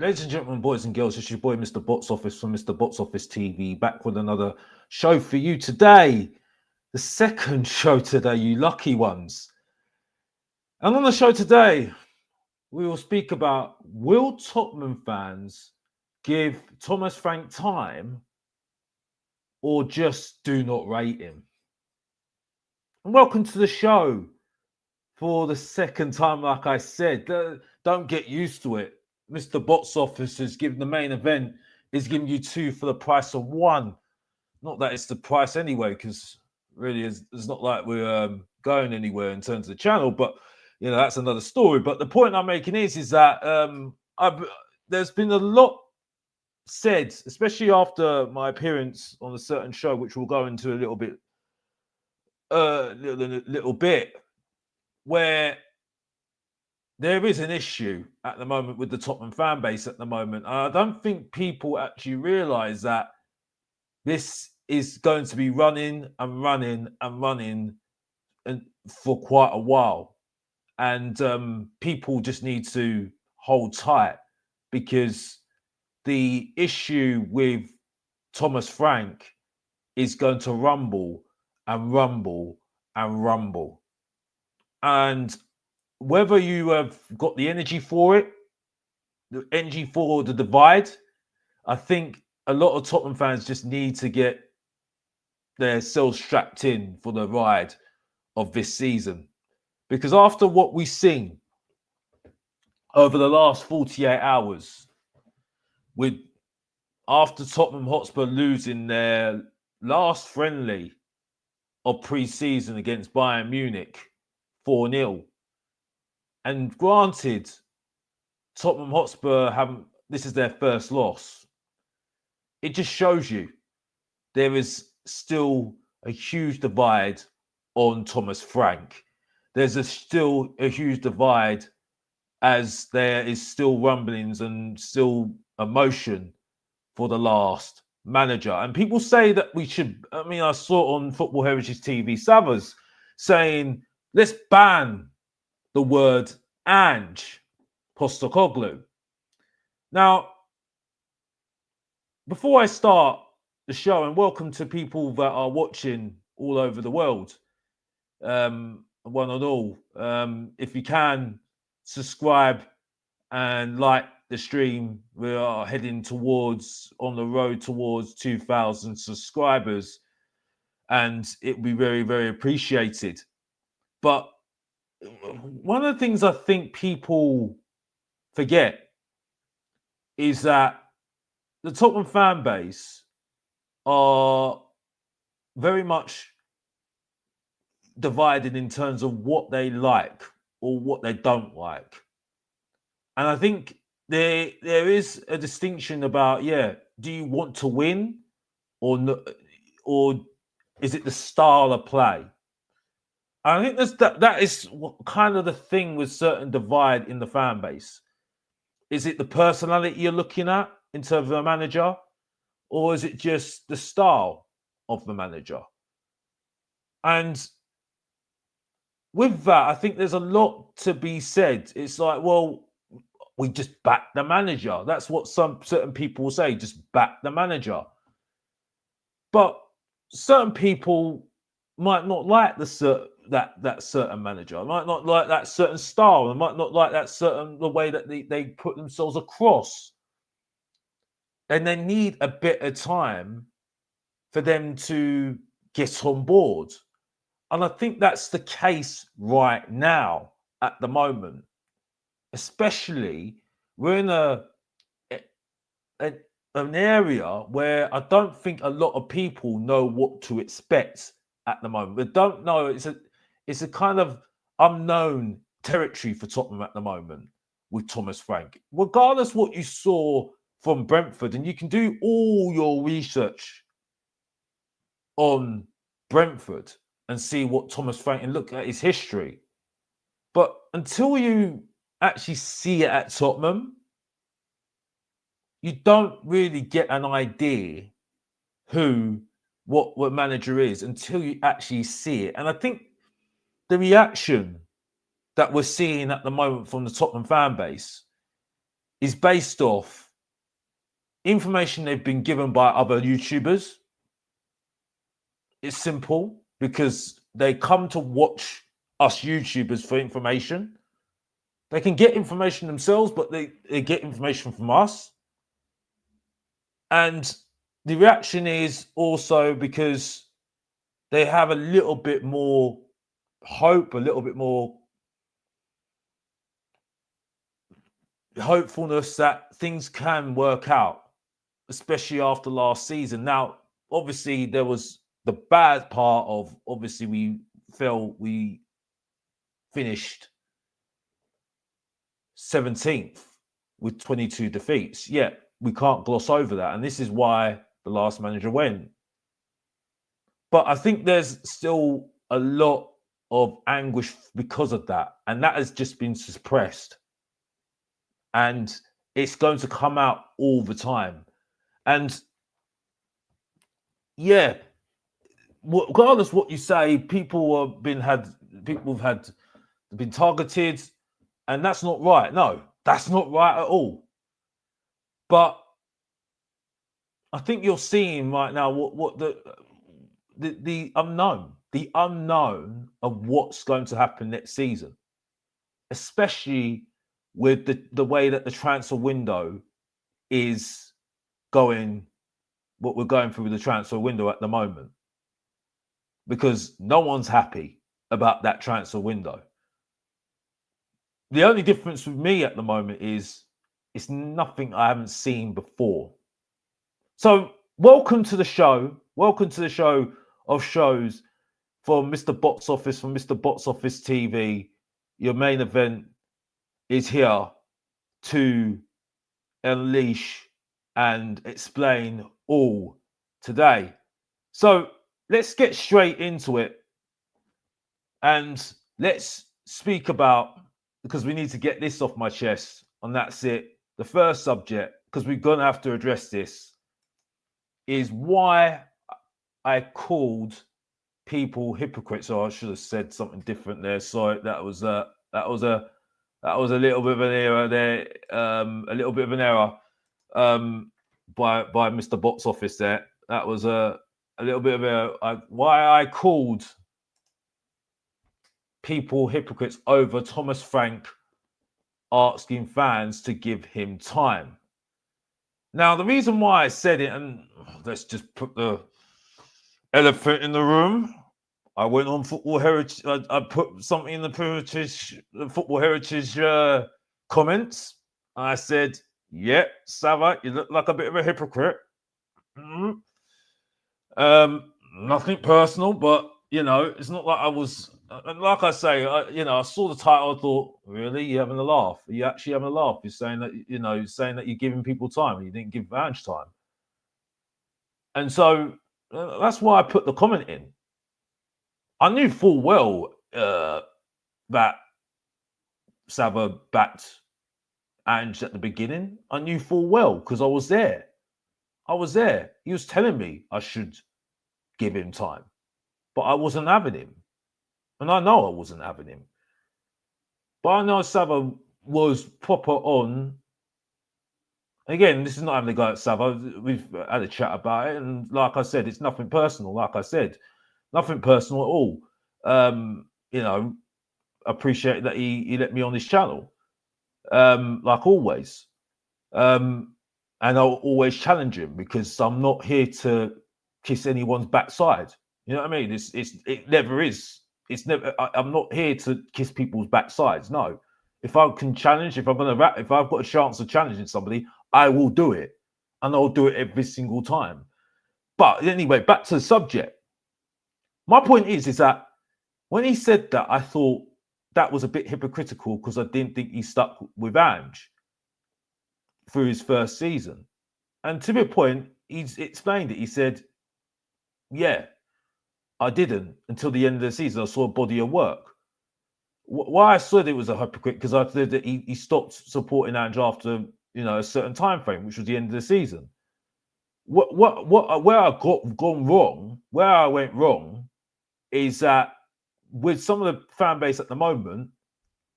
Ladies and gentlemen, boys and girls, it's your boy Mr. Box Office from Mr. Box Office TV, back with another show for you today. The second show today, you lucky ones. And on the show today, we will speak about, will Tottenham fans give Thomas Frank time or just do not rate him? And welcome to the show for the second time. Like I said, don't get used to it. Mr. Box Office has given the main event is giving you two for the price of one. Not that it's the price anyway, because really it's not like we're going anywhere in terms of the channel, but that's another story. But the point I'm making is that there's been a lot said, especially after my appearance on a certain show, which we'll go into a little bit, where there is an issue at the moment with the Tottenham fan base at the moment. I don't think people actually realise that this is going to be running and for quite a while. And people just need to hold tight, because the issue with Thomas Frank is going to rumble and rumble and rumble. And whether you have got the energy for it, the energy for the divide, I think a lot of Tottenham fans just need to get themselves strapped in for the ride of this season. Because after what we've seen over the last 48 hours, after Tottenham Hotspur losing their last friendly of pre-season against Bayern Munich 4-0, and granted, Tottenham Hotspur this is their first loss. It just shows you there is still a huge divide on Thomas Frank. There's still a huge divide, as there is still rumblings and still emotion for the last manager. And people say that we should, I saw on Football Heritage TV, Savas saying, let's ban the word Ange Postecoglou. Now, before I start the show, and welcome to people that are watching all over the world, one and all, if you can, subscribe and like the stream. We are heading on the road towards 2,000 subscribers, and it will be very, very appreciated. But one of the things I think people forget is that the Tottenham fan base are very much divided in terms of what they like or what they don't like. And I think there is a distinction about, do you want to win or is it the style of play? I think that is kind of the thing with certain divide in the fan base. Is it the personality you're looking at in terms of a manager, or is it just the style of the manager? And with that, I think there's a lot to be said. It's like, well, we just back the manager. That's what some certain people will say, just back the manager. But certain people might not like that certain manager, might not like that certain style, and might not like the way that they put themselves across. And they need a bit of time for them to get on board. And I think that's the case right now at the moment. Especially, we're in an area where I don't think a lot of people know what to expect at the moment. They don't know. It's a kind of unknown territory for Tottenham at the moment with Thomas Frank. Regardless what you saw from Brentford, and you can do all your research on Brentford and see what Thomas Frank, and look at his history. But until you actually see it at Tottenham, you don't really get an idea what manager is until you actually see it. And I think the reaction that we're seeing at the moment from the Tottenham fan base is based off information they've been given by other YouTubers. It's simple because they come to watch us YouTubers for information. They can get information themselves, but they get information from us. And the reaction is also because they have a little bit more hope, a little bit more hopefulness that things can work out, especially after last season. Now, obviously, there was the bad part of obviously we finished 17th with 22 defeats. Yeah, we can't gloss over that. And this is why the last manager went. But I think there's still a lot of anguish because of that. And that has just been suppressed. And it's going to come out all the time. And yeah, regardless of what you say, people have been targeted, and that's not right. No, that's not right at all. But I think you're seeing right now what the unknown of what's going to happen next season, especially with the way that the transfer window is going, what we're going through with the transfer window at the moment, because no one's happy about that transfer window. The only difference with me at the moment is it's nothing I haven't seen before. So welcome to the show. Welcome to the show of shows from Mr. Box Office, from Mr. Box Office TV. Your main event is here to unleash and explain all today. So let's get straight into it and let's speak about, because we need to get this off my chest, and that's it. The first subject, because we're going to have to address this, is why I called people hypocrites. Or I should have said something different there. Sorry, that was a little bit of an error there. A little bit of an error by Mr. Box Office there. That was a little bit of why I called people hypocrites over Thomas Frank asking fans to give him time. Now, the reason why I said it, and let's just put the elephant in the room. I went on Football Heritage. I put something in the Football Heritage comments. I said, "Yeah, Sava, you look like a bit of a hypocrite." Mm-hmm. Nothing personal, but it's not like I was. Like I say, I saw the title. I thought, really, you having a laugh? Are you actually having a laugh? You're saying that you're giving people time, and you didn't give Vange time. And so that's why I put the comment in. I knew full well that Sava backed Ange at the beginning. I knew full well because I was there. He was telling me I should give him time, but I wasn't having him. And I know I wasn't having him. But I know Sava was proper on. Again, this is not having a go at Sava. We've had a chat about it. And like I said, it's nothing personal. Like I said, nothing personal at all. Appreciate that he let me on his channel, like always. And I'll always challenge him because I'm not here to kiss anyone's backside. You know what I mean? It never is. It's never. I'm not here to kiss people's backsides. No. If I can challenge, if I've got a chance of challenging somebody, I will do it, and I'll do it every single time. But anyway, back to the subject. My point is that when he said that, I thought that was a bit hypocritical because I didn't think he stuck with Ange through his first season. And to the point, he's explained it. He said, yeah, I didn't until the end of the season. I saw a body of work. Why I said it was a hypocrite, because I said that he stopped supporting Ange after a certain time frame, which was the end of the season. Where I went wrong is that with some of the fan base at the moment,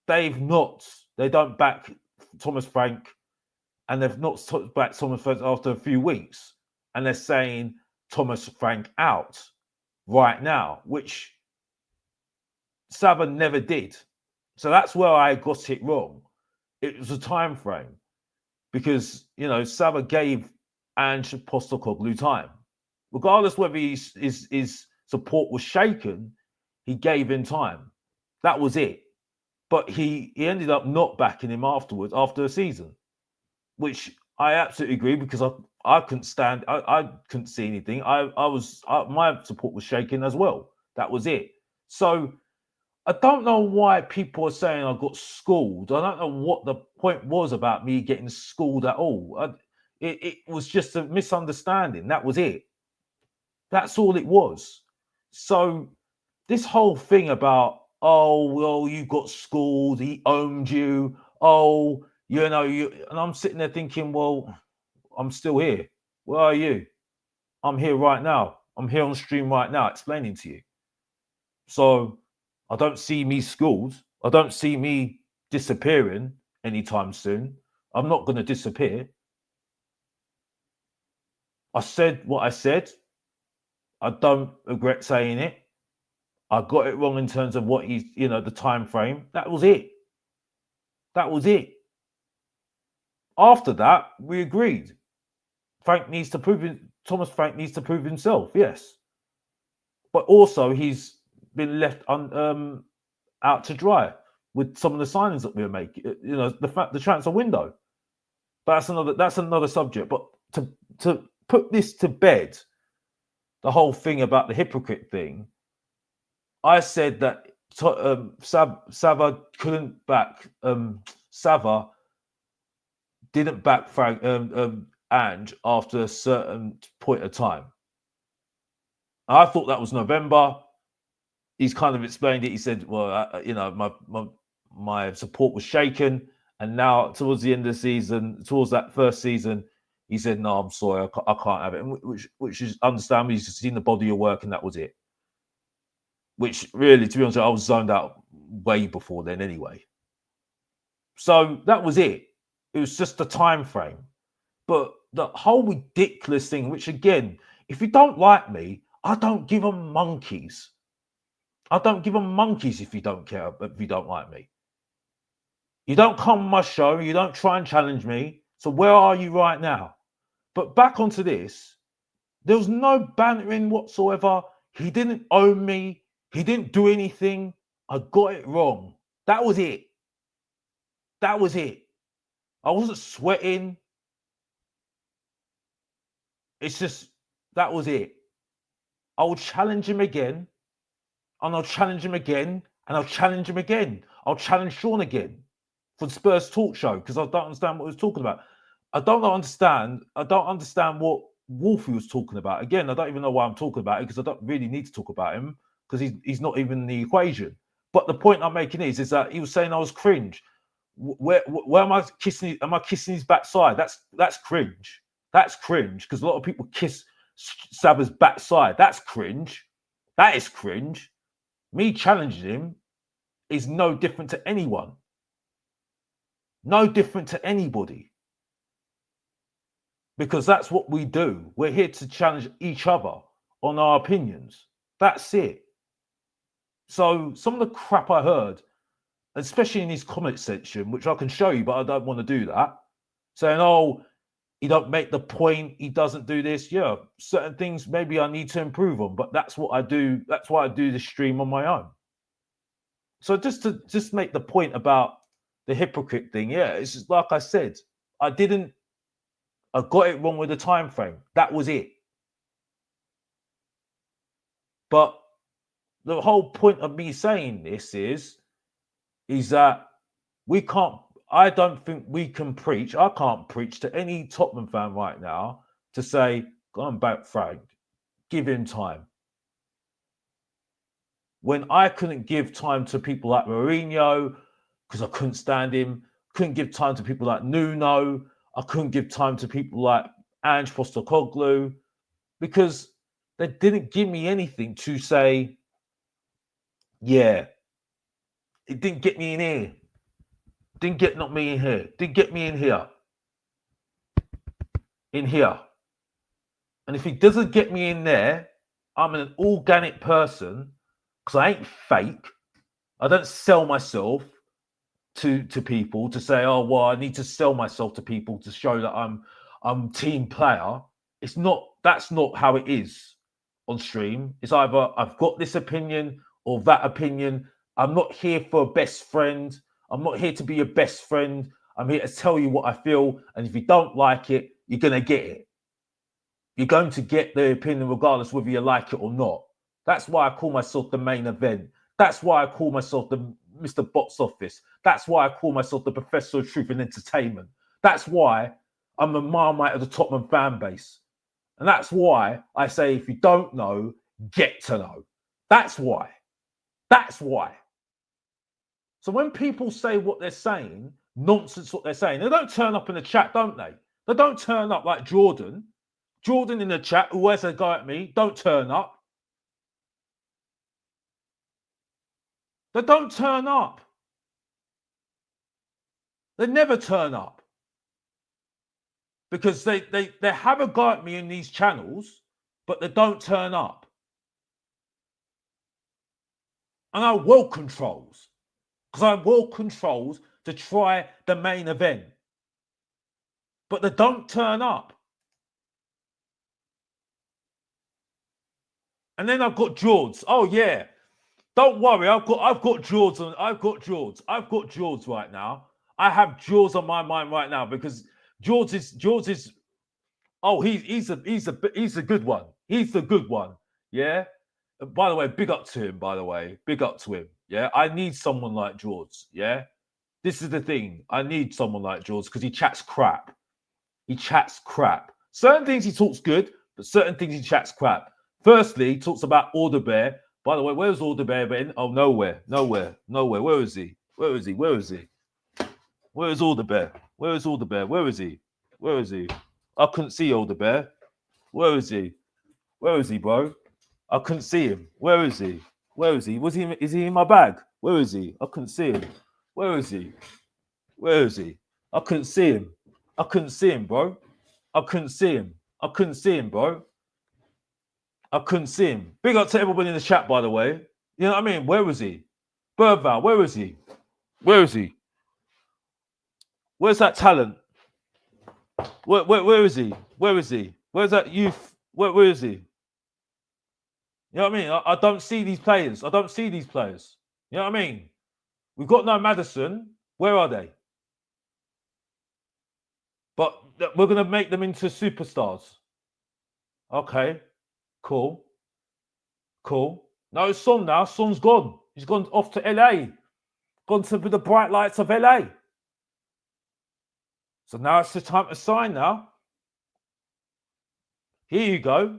they don't back Thomas Frank and they've not talked back Thomas Frank after a few weeks, and they're saying Thomas Frank out right now, which Sava never did. So that's where I got it wrong. It was a time frame because Sava gave Ange Postecoglou time, regardless whether his support was shaken. He gave him time. That was it. But he ended up not backing him afterwards after the season, which I absolutely agree because I couldn't stand. I couldn't see anything. My support was shaken as well. That was it. So I don't know why people are saying I got schooled. I don't know what the point was about me getting schooled at all. It was just a misunderstanding. That was it. That's all it was. So this whole thing about, oh, well, you got schooled, he owned you, oh, and I'm sitting there thinking, well, I'm still here. Where are you? I'm here right now. I'm here on stream right now explaining to you. So I don't see me schooled. I don't see me disappearing anytime soon. I'm not going to disappear. I said what I said. I don't regret saying it. I got it wrong in terms of what he's, the time frame. That was it. That was it. After that, we agreed. Thomas Frank needs to prove himself, yes. But also he's been left out to dry with some of the signings that we were making. The transfer window. But that's another subject. But to put this to bed, the whole thing about the hypocrite thing, I said that Sava couldn't back Sava didn't back Frank Ange after a certain point of time. I thought that was November. He's kind of explained it. He said, "Well, my support was shaken, and now towards the end of the season, towards that first season, he said, no, I'm sorry, I can't have it,' which is understandable. He's just seen the body of work, and that was it. Which really, to be honest, I was zoned out way before then anyway. So that was it. It was just the time frame. But the whole ridiculous thing, which again, if you don't like me, I don't give a monkeys. I don't give a monkeys if you don't care, if you don't like me. You don't come on my show, you don't try and challenge me. So where are you right now? But back onto this, there was no bantering whatsoever. He didn't own me. He didn't do anything. I got it wrong. That was it. That was it. I wasn't sweating. It's just, that was it. I will challenge him again, and I'll challenge him again, and I'll challenge him again. I'll challenge Sean again for the Spurs talk show because I don't understand what he was talking about. I don't understand what Wolfie was talking about. Again, I don't even know why I'm talking about it because I don't really need to talk about him because he's not even in the equation. But the point I'm making is that he was saying I was cringe. Where am I kissing? Am I kissing his backside? That's cringe. That's cringe because a lot of people kiss Sava's backside. That's cringe. That is cringe. Me challenging him is no different to anyone. No different to anybody. Because that's what we do. We're here to challenge each other on our opinions. That's it. So some of the crap I heard, especially in his comment section, which I can show you, but I don't want to do that, saying, oh, he don't make the point, he doesn't do this. Yeah, certain things maybe I need to improve on, but that's what I do. That's why I do the stream on my own. So just to make the point about the hypocrite thing, yeah, it's just like I said, I got it wrong with the time frame. That was it. But the whole point of me saying this is that I don't think we can preach. I can't preach to any Tottenham fan right now to say, go on back Frank, give him time. When I couldn't give time to people like Mourinho because I couldn't stand him, couldn't give time to people like Nuno, I couldn't give time to people like Ange Postecoglou because they didn't give me anything to say, yeah, it didn't get me in here. Didn't get me in here. Didn't get me in here. in here. And if he doesn't get me in there, I'm an organic person because I ain't fake. I don't sell myself to people to say, oh well, I need to sell myself to people to show that I'm team player. It's not. That's not how it is on stream. It's either I've got this opinion or that opinion. I'm not here for a best friend. I'm not here to be your best friend. I'm here to tell you what I feel, and if you don't like it, you're gonna get it. You're going to get the opinion regardless whether you like it or not. That's why I call myself the main event. That's why I call myself the Mr. Box Office. That's why I call myself the Professor of Truth and Entertainment. That's why I'm a Marmite of the Tottenham fan base. And that's why I say if you don't know, get to know. That's why. That's why. So when people say what they're saying, nonsense what they're saying, they don't turn up in the chat, don't they? They don't turn up like Jordan. Jordan in the chat, who has a go at me, don't turn up. They don't turn up. They never turn up. Because they have a go at me in these channels, but they don't turn up. And I will controls. Because I will controls to try the main event. But they don't turn up. And then I've got George. Oh yeah. Don't worry, I've got George on. I've got George right now. I have George on my mind right now because George is. Oh, he's a good one. He's the good one. Yeah. By the way, big up to him. By the way, big up to him. Yeah. I need someone like George. Yeah. This is the thing. I need someone like George because he chats crap. He chats crap. Certain things he talks good, but certain things he chats crap. Firstly, he talks about Alderbear. By the way, where's Alderbear been? Oh, nowhere. Where is he? Where is he? Where is he? Where is Alderbear? Where is Alderbear? Where is he? Where is he? I couldn't see Alderbear. Where is he? Where is he, bro? I couldn't see him. Where is he? Where is he? Is he in my bag? Where is he? I couldn't see him. Where is he? Where is he? I couldn't see him. I couldn't see him, bro. I couldn't see him. I couldn't see him, bro. I couldn't see him. Big up to everybody in the chat, by the way. You know what I mean? Where was he? Birdval, where is he? Where is he? Where's that talent? Where is he? Where is he? Where's that youth? Where is he? You know what I mean? I don't see these players. I don't see these players. You know what I mean? We've got no Maddison. Where are they? But we're going to make them into superstars. Okay. Cool. No, it's Son now. Son's gone. He's gone off to LA. Gone to the bright lights of LA. So now it's the time to sign now. Here you go.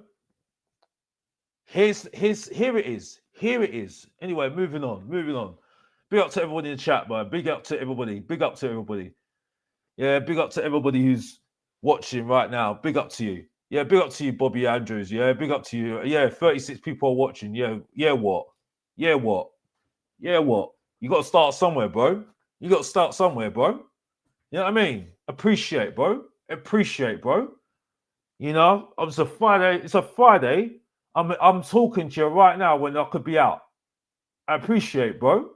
Here it is. Here it is. Anyway, moving on. Big up to everybody in the chat, man. Big up to everybody. Yeah, big up to everybody who's watching right now. Big up to you. Yeah, big up to you, Bobby Andrews. Yeah, big up to you. Yeah, 36 people are watching. Yeah, what? You got to start somewhere, bro. You know what I mean? Appreciate, bro. You know, it's a Friday. I'm talking to you right now when I could be out. I appreciate, bro.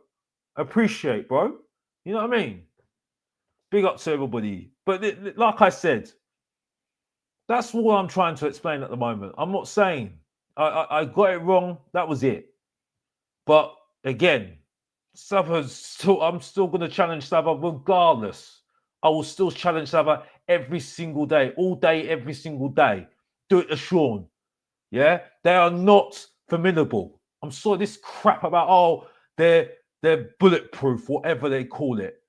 You know what I mean? Big up to everybody. But like I said, that's what I'm trying to explain at the moment. I'm not saying I got it wrong. That was it. But again, I'm still going to challenge Sava regardless. I will still challenge Sava every single day, all day, every single day. Do it to Sean. Yeah, they are not formidable. I'm sorry, this crap about they're bulletproof, whatever they call it.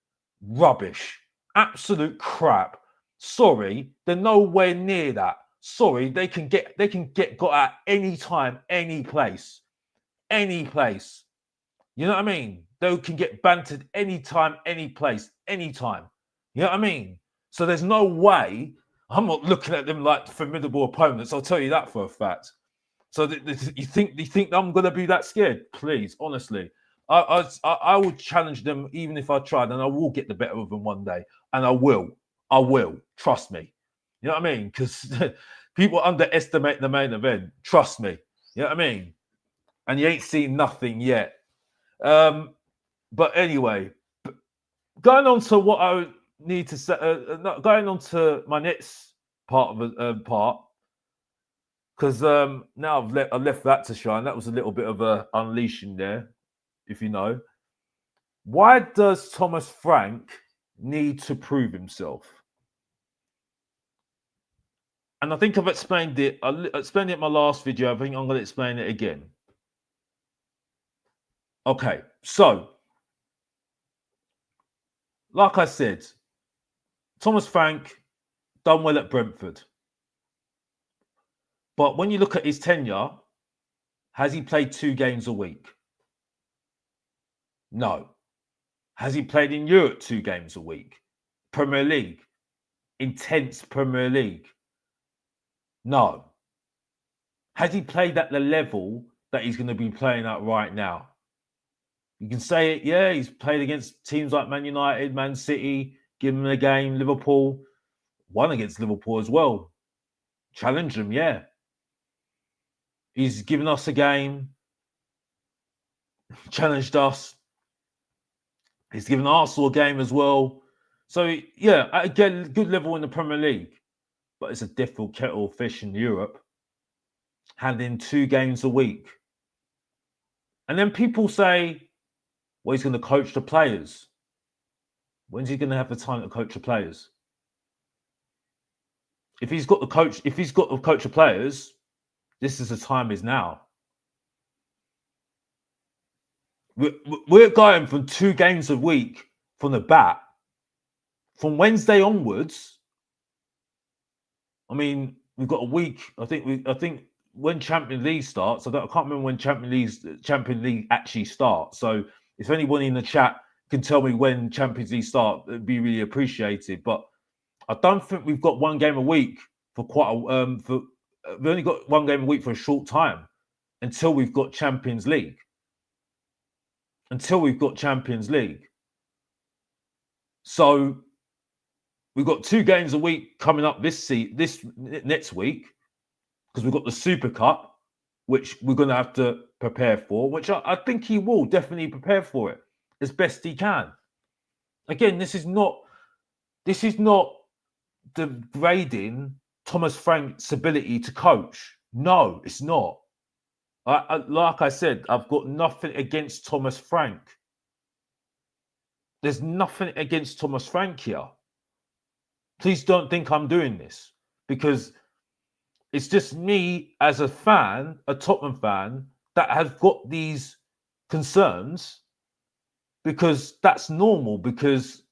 Rubbish. Absolute crap. Sorry, they're nowhere near that. Sorry, they can get got at any time, any place. You know what I mean? They can get bantered anytime, any place, anytime. You know what I mean? So there's no way. I'm not looking at them like formidable opponents. I'll tell you that for a fact. So you think I'm gonna be that scared? Please, honestly, I will challenge them even if I tried, and I will get the better of them one day, and I will. Trust me. You know what I mean? Because people underestimate the main event. Trust me. You know what I mean? And you ain't seen nothing yet. But anyway, going on to what I need to say, going on to my next part of the part, because now I've left that to shine. That was a little bit of a unleashing there, if you know. Why does Thomas Frank need to prove himself? And I think I've explained it. I explained it in my last video. I think I'm going to explain it again. Okay, so like I said, Thomas Frank done well at Brentford. But when you look at his tenure, has he played 2 games a week? No. Has he played in Europe 2 games a week? Premier League? Intense Premier League? No. Has he played at the level that he's going to be playing at right now? You can say it, yeah, he's played against teams like Man United, Man City, given him a game, Liverpool, won against Liverpool as well. Challenged them, yeah. He's given us a game, challenged us. He's given Arsenal a game as well. So, yeah, again, good level in the Premier League. But it's a difficult kettle of fish in Europe. Handing 2 games a week. And then people say, well, he's going to coach the players. When's he going to have the time to coach the players? If he's got to coach the players, this is the time is now. We're going from 2 games a week from the bat. From Wednesday onwards, I mean, we've got a week. I think when Champions League starts, I can't remember when Champions League actually starts. So if anyone in the chat can tell me when Champions League start, it'd be really appreciated. But I don't think we've got 1 game a week for quite a we've only got 1 game a week for a short time until we've got Champions League. So we've got 2 games a week coming up this next week because we've got the Super Cup, which we're going to have to prepare for, which I think he will definitely prepare for it as best he can. Again, this is not degrading Thomas Frank's ability to coach. No, it's not. Like I said, I've got nothing against Thomas Frank. There's nothing against Thomas Frank here. Please don't think I'm doing this because it's just me as a fan, a Tottenham fan, that has got these concerns because that's normal because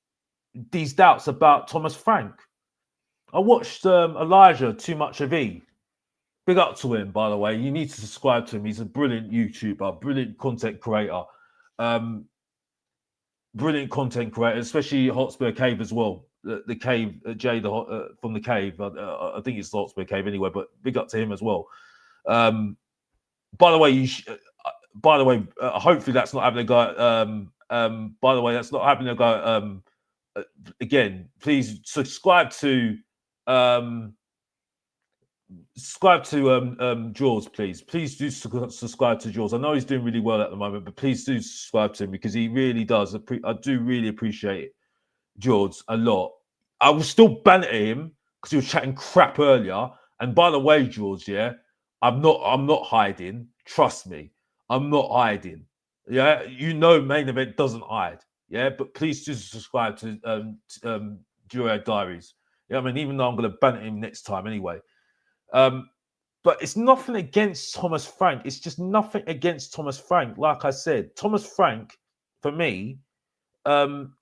these doubts about Thomas Frank. I watched Elijah Too Much of E. Big up to him, by the way. You need to subscribe to him. He's a brilliant YouTuber, brilliant content creator. Especially Hotspur Cave as well. The cave, Jay from the cave. I think it's the Hotspur Cave anyway, but big up to him as well. By the way, hopefully that's not having a go. By the way, that's not having a go. Again, please subscribe to Jaws, please. Please do subscribe to Jaws. I know he's doing really well at the moment, but please do subscribe to him because he really does. I do really appreciate Jaws a lot. I will still banter him because he was chatting crap earlier. And by the way, George, yeah, I'm not hiding. Trust me, I'm not hiding. Yeah, you know, main event doesn't hide. Yeah, but please do subscribe to Duo Diaries. Yeah, I mean, even though I'm going to banter him next time anyway. But it's nothing against Thomas Frank. It's just nothing against Thomas Frank. Like I said, Thomas Frank, for me,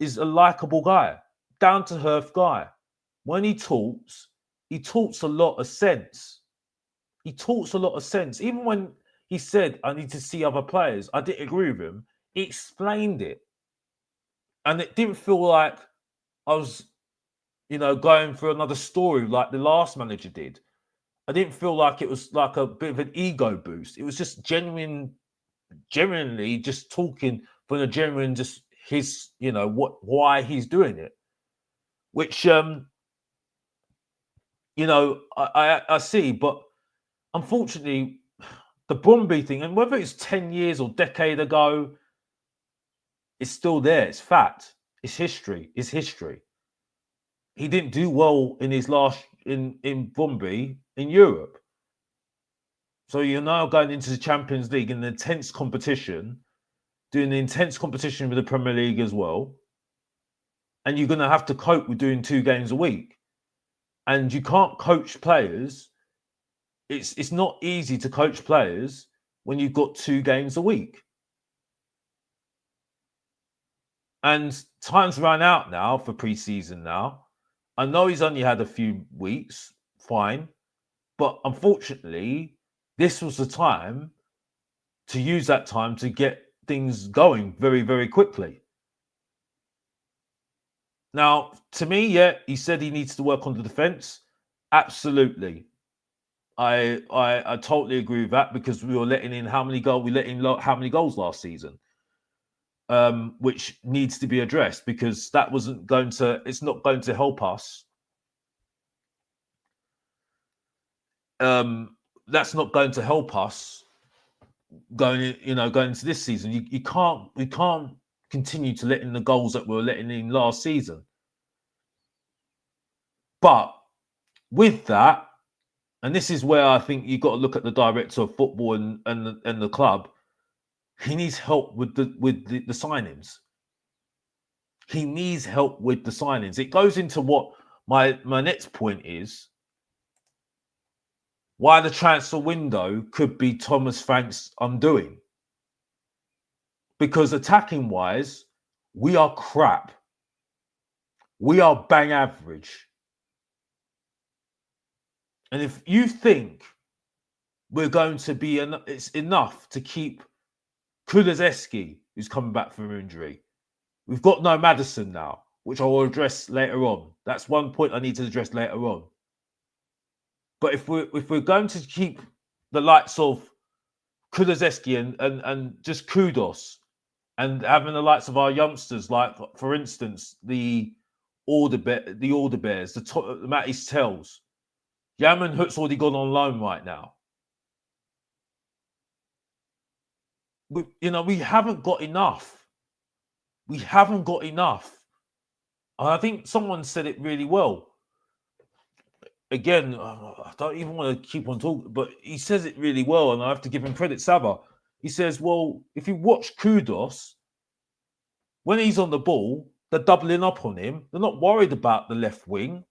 is a likable guy, down to earth guy. When he talks a lot of sense. He talks a lot of sense. Even when he said, I need to see other players, I didn't agree with him. He explained it. And it didn't feel like I was, going for another story like the last manager did. I didn't feel like it was like a bit of an ego boost. It was just genuinely just talking from a genuine, just his, why he's doing it. Which I see, but unfortunately, the Bromby thing, and whether it's 10 years or decade ago, it's still there. It's fact. It's history. It's history. He didn't do well in his last in Bromby in Europe. So you're now going into the Champions League in an intense competition, doing the intense competition with the Premier League as well. And you're going to have to cope with doing 2 games a week. And you can't coach players. It's not easy to coach players when you've got 2 games a week. And time's run out now for pre-season now. I know he's only had a few weeks, fine. But unfortunately, this was the time to use that time to get things going very, very quickly. Now, to me, yeah, he said he needs to work on the defense. Absolutely. I totally agree with that, because we were letting in how many goals last season, which needs to be addressed, because it's not going to help us. That's not going to help us going into this season. We can't continue to let in the goals that we were letting in last season. But with that, and this is where I think you've got to look at the director of football and the club. He needs help with the signings. He needs help with the signings. It goes into what my next point is: why the transfer window could be Thomas Frank's undoing. Because attacking wise, we are crap. We are bang average. And if you think we're going to be it's enough to keep Kulusevski, who's coming back from injury. We've got no Maddison now, which I will address later on. That's one point I need to address later on. But if we're going to keep the likes of Kulusevski and just kudos, and having the likes of our youngsters, like for instance the Alderbears, the Mattis Tells, Yaman Hut's already gone on loan right now. We haven't got enough. We haven't got enough. And I think someone said it really well. Again, I don't even want to keep on talking, but he says it really well, and I have to give him credit, Saba. He says, well, if you watch Kudos, when he's on the ball, they're doubling up on him. They're not worried about the left wing,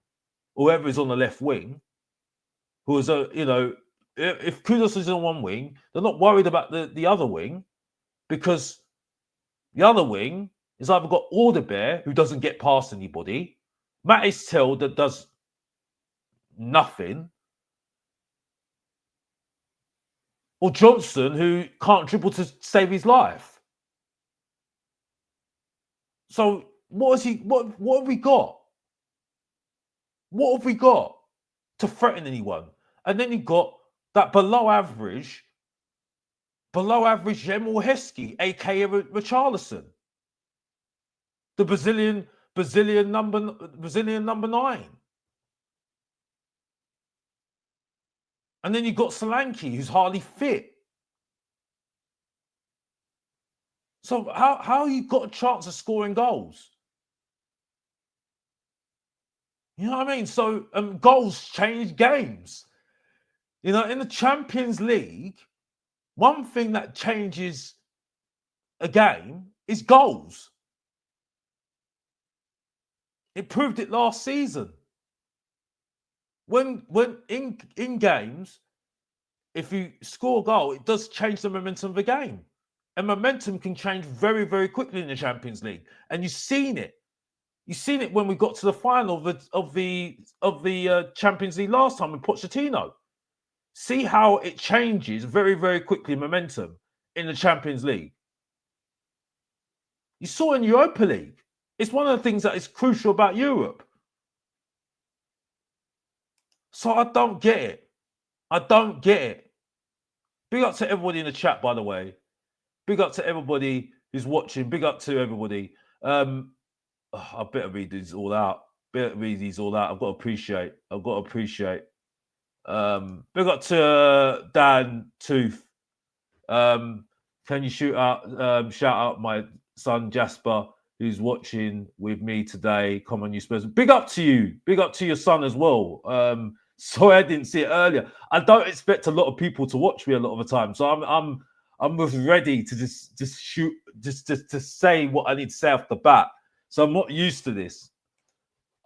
whoever is on the left wing, who is if Kudos is on one wing, they're not worried about the other wing, because the other wing is either got Alderbear, who doesn't get past anybody, Mattis Tell, that does nothing, or Johnson, who can't dribble to save his life. So what have we got? What have we got to threaten anyone? And then you've got that below average Emil Heskey, aka Richarlison, the Brazilian number 9. And then you've got Solanke, who's hardly fit. So how you got a chance of scoring goals? You know what I mean? So goals change games. In the Champions League, one thing that changes a game is goals. It proved it last season. When in games, if you score a goal, it does change the momentum of the game. And momentum can change very, very quickly in the Champions League. And you've seen it. You've seen it when we got to the final of the Champions League last time with Pochettino. See how it changes very, very quickly, momentum in the Champions League. You saw in Europa League. It's one of the things that is crucial about Europe. So I don't get it. I don't get it. Big up to everybody in the chat, by the way. Big up to everybody who's watching. Big up to everybody. I better read these all out. bit of Reezy's all that. I've got to appreciate. Big up to Dan Tooth. Can you shout out my son Jasper, who's watching with me today? Come on, you Spurs. Big up to you. Big up to your son as well. Sorry I didn't see it earlier. I don't expect a lot of people to watch me a lot of the time, so I'm ready to just shoot, just to say what I need to say off the bat. So I'm not used to this.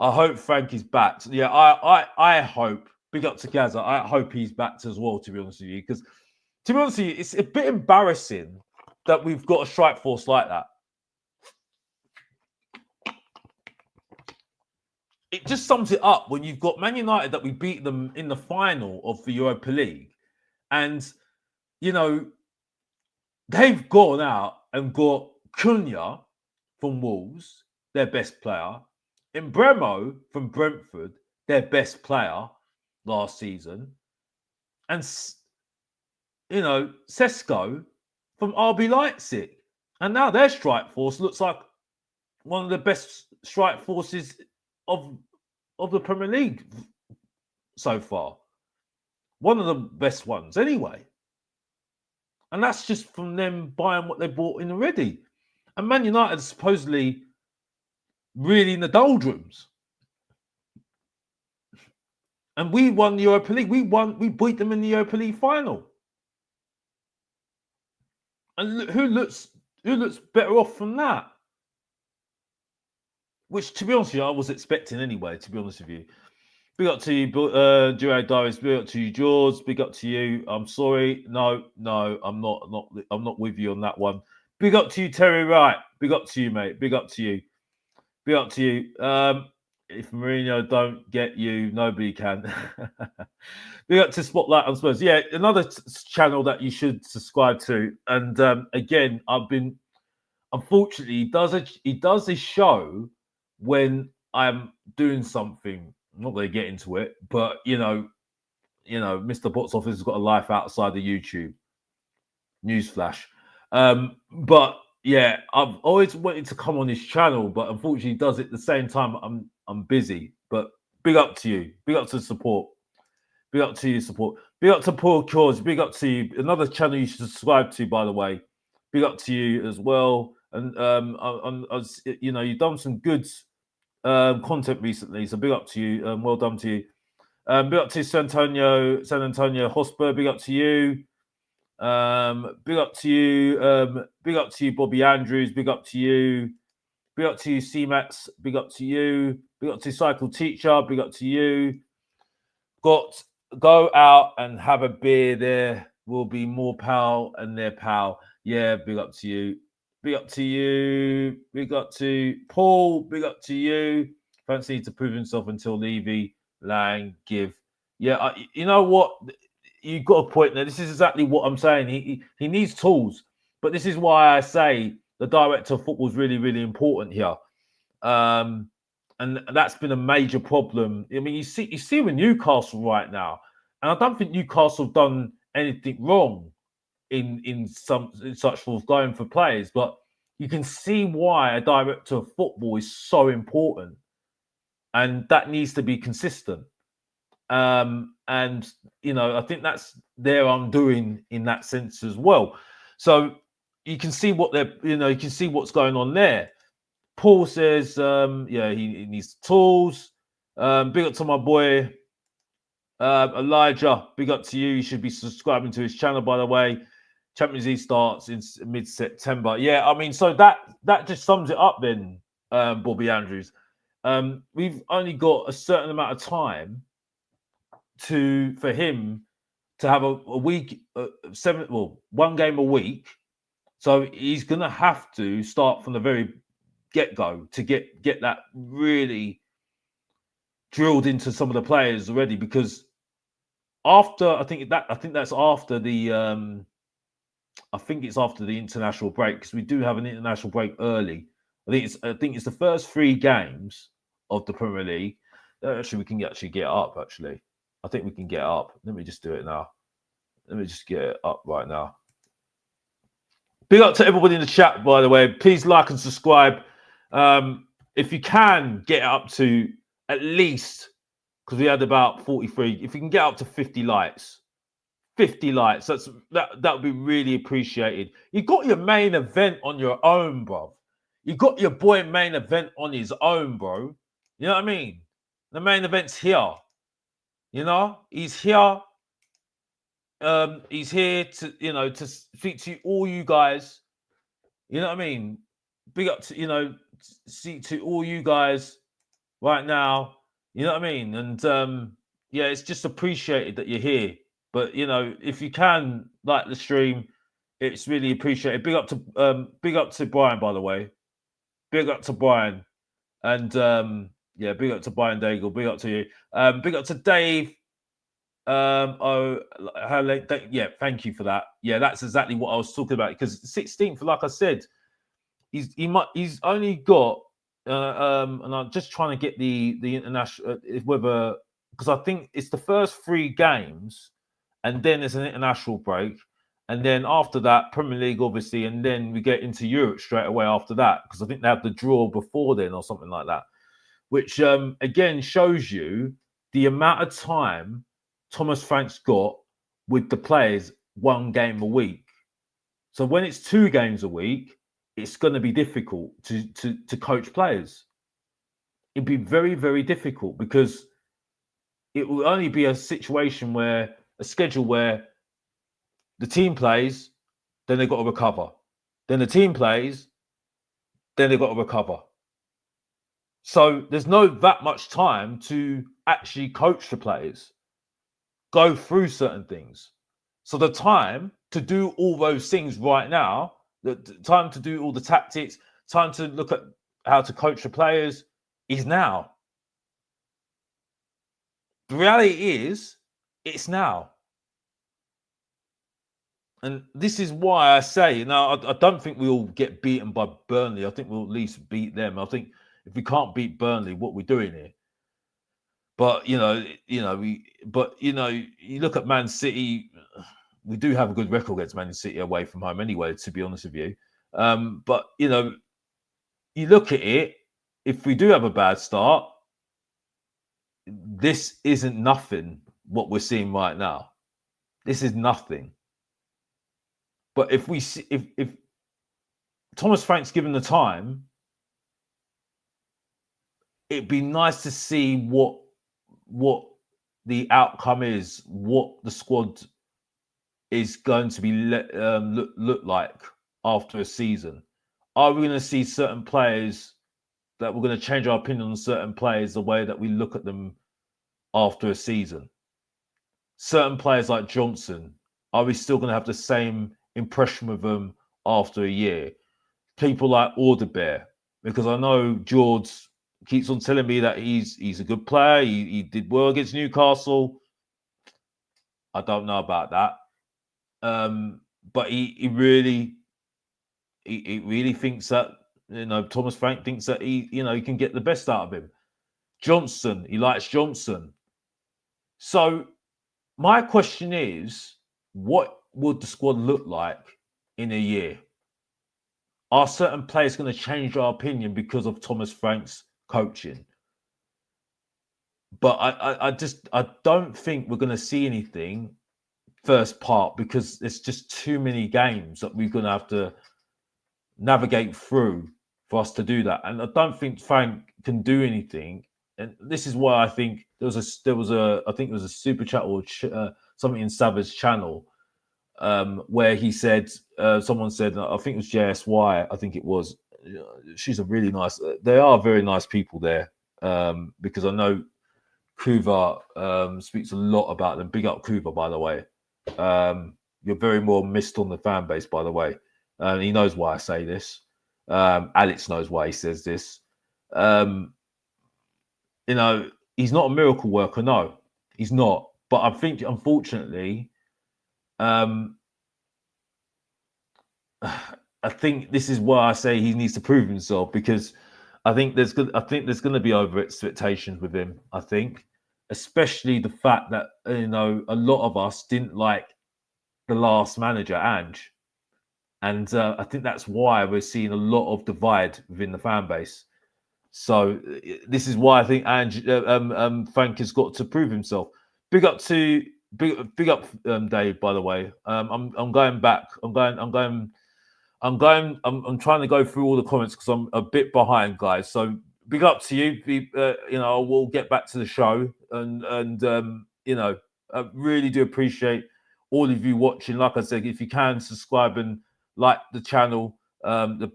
I hope Frank is back. Yeah, I hope. Big up to Gaza. I hope he's back as well, to be honest with you. Because, to be honest with you, it's a bit embarrassing that we've got a strike force like that. It just sums it up when you've got Man United that we beat them in the final of the Europa League. And, you know, they've gone out and got Cunha from Wolves, their best player. Embremo from Brentford, their best player last season. And, you know, Sesko from RB Leipzig. And now their strike force looks like one of the best strike forces of the Premier League so far. One of the best ones anyway. And that's just from them buying what they bought in already. And Man United are supposedly really in the doldrums. And we won the Europa League. We beat them in the Europa League final. And who looks better off from that? Which, to be honest with you, I was expecting anyway, to be honest with you. Big up to you, Gerard Darius. Big up to you, George. Big up to you. I'm sorry. No, I'm not with you on that one. Big up to you, Terry Wright. Big up to you, mate. Big up to you. Big up to you. If Mourinho don't get you, nobody can. Big up to Spotlight on Spurs. Yeah, another channel that you should subscribe to. And again, unfortunately, he does this show when I'm doing something. I'm not going to get into it, but you know, Mr. Box Office has got a life outside of YouTube. Newsflash. But yeah, I've always wanted to come on his channel, but unfortunately, he does it at the same time. I'm busy. But big up to you. Big up to the support. Big up to your support. Big up to Paul Cause. Big up to you. Another channel you should subscribe to, by the way. Big up to you as well. And you know, you've done some good content recently, so big up to you. Well done to you. Big up to San Antonio Hotspur. Big up to you. Big up to you. Big up to you, Bobby Andrews. Big up to you. Big up to you, C-Max. Big up to you. Big up to Cycle Teacher. Big up to you. Go out and have a beer. There will be more pal and their pal. Yeah, big up to you. Big up to you. Big up to Paul. Big up to you. Fancy to prove himself until Levy, Lang, give. Yeah, you know what? You've got a point there. This is exactly what I'm saying. He needs tools. But this is why I say the director of football is really, really important here. And that's been a major problem. I mean, you see with Newcastle right now, and I don't think Newcastle have done anything wrong in such forth going for players, but you can see why a director of football is so important, and that needs to be consistent. And you know, I think that's their undoing in that sense as well. So you can see what you can see what's going on there. Paul says, yeah, he needs tools. Big up to my boy Elijah. Big up to you. You should be subscribing to his channel, by the way. Champions League starts in mid-September. Yeah, I mean, so that just sums it up then, Bobby Andrews. We've only got a certain amount of time for him to have a week, one game a week. So he's going to have to start from the very get-go to get that really drilled into some of the players already, because after I think that's after the I think it's after the international break, because we do have an international break early. I think it's the first 3 games of the Premier League. Actually, we can actually get up. Actually, I think we can get up. Let me just do it now. Let me just get it up right now. Big up to everybody in the chat, by the way. Please like and subscribe. If you can get up to at least, because we had about 43. If you can get up to 50 likes, 50 likes, that would be really appreciated. You got your main event on your own, bro. You got your boy main event on his own, bro. You know what I mean? The main event's here. You know, he's here. He's here to, to speak to all you guys. You know what I mean? Big up to, see to all you guys right now. You know what I mean? And yeah, it's just appreciated that you're here. But if you can like the stream, it's really appreciated. Big up to Brian, by the way. Big up to Brian. And yeah, big up to Brian Daigle. Big up to you. Big up to Dave. How late? Yeah, thank you for that. Yeah, that's exactly what I was talking about. Because 16th, like I said, he's only got and I'm just trying to get the international whether, because I think it's the first 3 games, and then there's an international break, and then after that Premier League obviously, and then we get into Europe straight away after that, because I think they have the draw before then or something like that, which again shows you the amount of time Thomas Frank's got with the players 1 game a week. So when it's 2 games a week, it's going to be difficult to coach players. It'd be very, very difficult, because it will only be a situation where a schedule where the team plays, then they've got to recover. Then the team plays, then they've got to recover. So there's no that much time to actually coach the players, go through certain things. So the time to do all those things right now, the time to do all the tactics, time to look at how to coach the players is now. The reality is, it's now. And this is why I say, now, I don't think we'll get beaten by Burnley. I think we'll at least beat them. I think if we can't beat Burnley, what we're doing here. But you look at Man City. We do have a good record against Man City away from home anyway, to be honest with you. But you look at it, if we do have a bad start, this isn't nothing what we're seeing right now. This is nothing. But if we see, if Thomas Frank's given the time, it'd be nice to see what the outcome is, what the squad is going to be look like after a season. Are we going to see certain players that we're going to change our opinion on certain players, the way that we look at them after a season? Certain players like Johnson, are we still going to have the same impression with them after a year? People like Alderweireld, because I know George keeps on telling me that he's a good player. He did well against Newcastle. I don't know about that. But he really thinks that, Thomas Frank thinks that he can get the best out of him. Johnson, he likes Johnson. So my question is, what would the squad look like in a year? Are certain players going to change our opinion because of Thomas Frank's coaching? But I don't think we're going to see anything first part, because there's just too many games that we're going to have to navigate through for us to do that. And I don't think Frank can do anything. And this is why I think there was a super chat or something in Savage channel where he said, someone said, I think it was JSY, I think it was, she's a really nice, they are very nice people there, because I know Kuva speaks a lot about them. Big up Kuva, by the way. You're very more missed on the fan base, by the way. He knows why I say this. Alex knows why he says this. He's not a miracle worker. No, he's not. But I think, unfortunately, I think this is why I say he needs to prove himself, because I think there's going to be over expectations with him. I think, especially the fact that a lot of us didn't like the last manager, Ange, and I think that's why we're seeing a lot of divide within the fan base. So this is why I think Frank has got to prove himself. Big up to big up Dave. By the way, I'm going back. I'm trying to go through all the comments because I'm a bit behind, guys. So big up to you. We'll get back to the show, and I really do appreciate all of you watching. Like I said, if you can subscribe and like the channel, the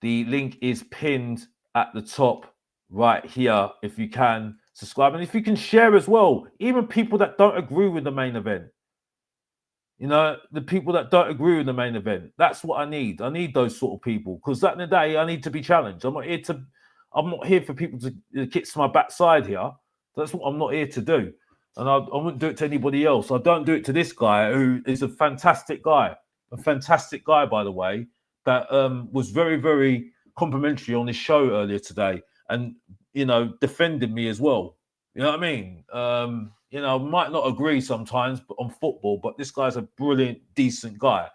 link is pinned at the top right here. If you can subscribe and if you can share as well, even people that don't agree with the main event. The people that don't agree with the main event. That's what I need. I need those sort of people because at the end of the day, I need to be challenged. I'm not here for people to kiss my backside here. That's what I'm not here to do. And I wouldn't do it to anybody else. I don't do it to this guy who is a fantastic guy. A fantastic guy, by the way, that was very, very complimentary on his show earlier today and, defended me as well. You know what I mean? Might not agree sometimes on football, but this guy's a brilliant, decent guy.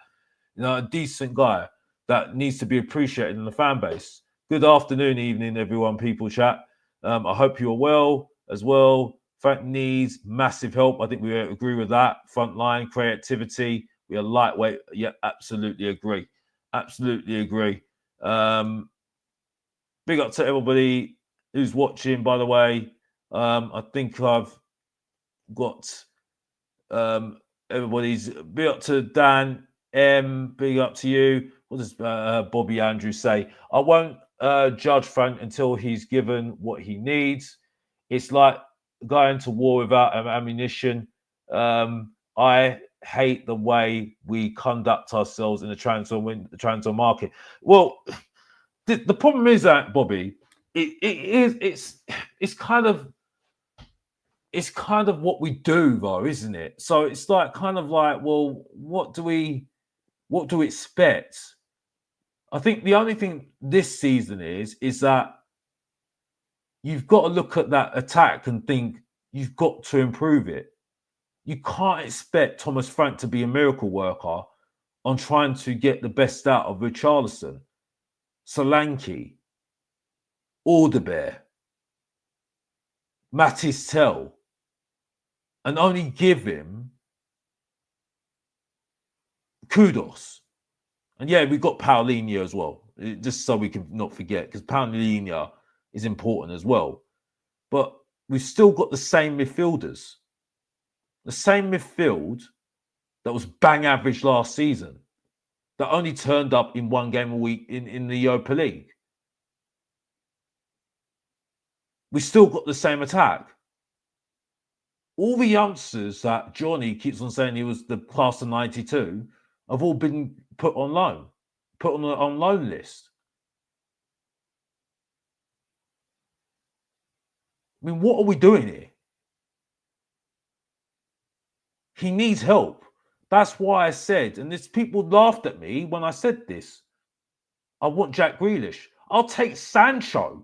A decent guy that needs to be appreciated in the fan base. Good afternoon, evening, everyone, people chat. I hope you're well as well. Frank needs massive help. I think we agree with that. Frontline, creativity. We are lightweight. Yeah, absolutely agree. Absolutely agree. Big up to everybody who's watching, by the way. I think I've got everybody's big up to Dan M. Big up to you. What does Bobby Andrews say? I won't judge Frank until he's given what he needs. It's like going to war without ammunition. I hate the way we conduct ourselves in the transfer market. Well, the problem is that, Bobby, it's kind of what we do, though, isn't it? So it's kind of like, well, what do we expect? I think the only thing this season is that you've got to look at that attack and think you've got to improve it. You can't expect Thomas Frank to be a miracle worker on trying to get the best out of Richarlison, Solanke, Alderbear, Mattis Tell, and only give him kudos. And yeah, we've got Paulinho as well, just so we can not forget, because Paulinho is important as well. But we've still got the same midfielders. The same midfield that was bang average last season, that only turned up in one game a week in the Europa League. We still got the same attack. All the youngsters that Johnny keeps on saying he was the class of 92 have all been put on loan, put on loan list. I mean, what are we doing here? He needs help. That's why I said, and this people laughed at me when I said this. I want Jack Grealish. I'll take Sancho.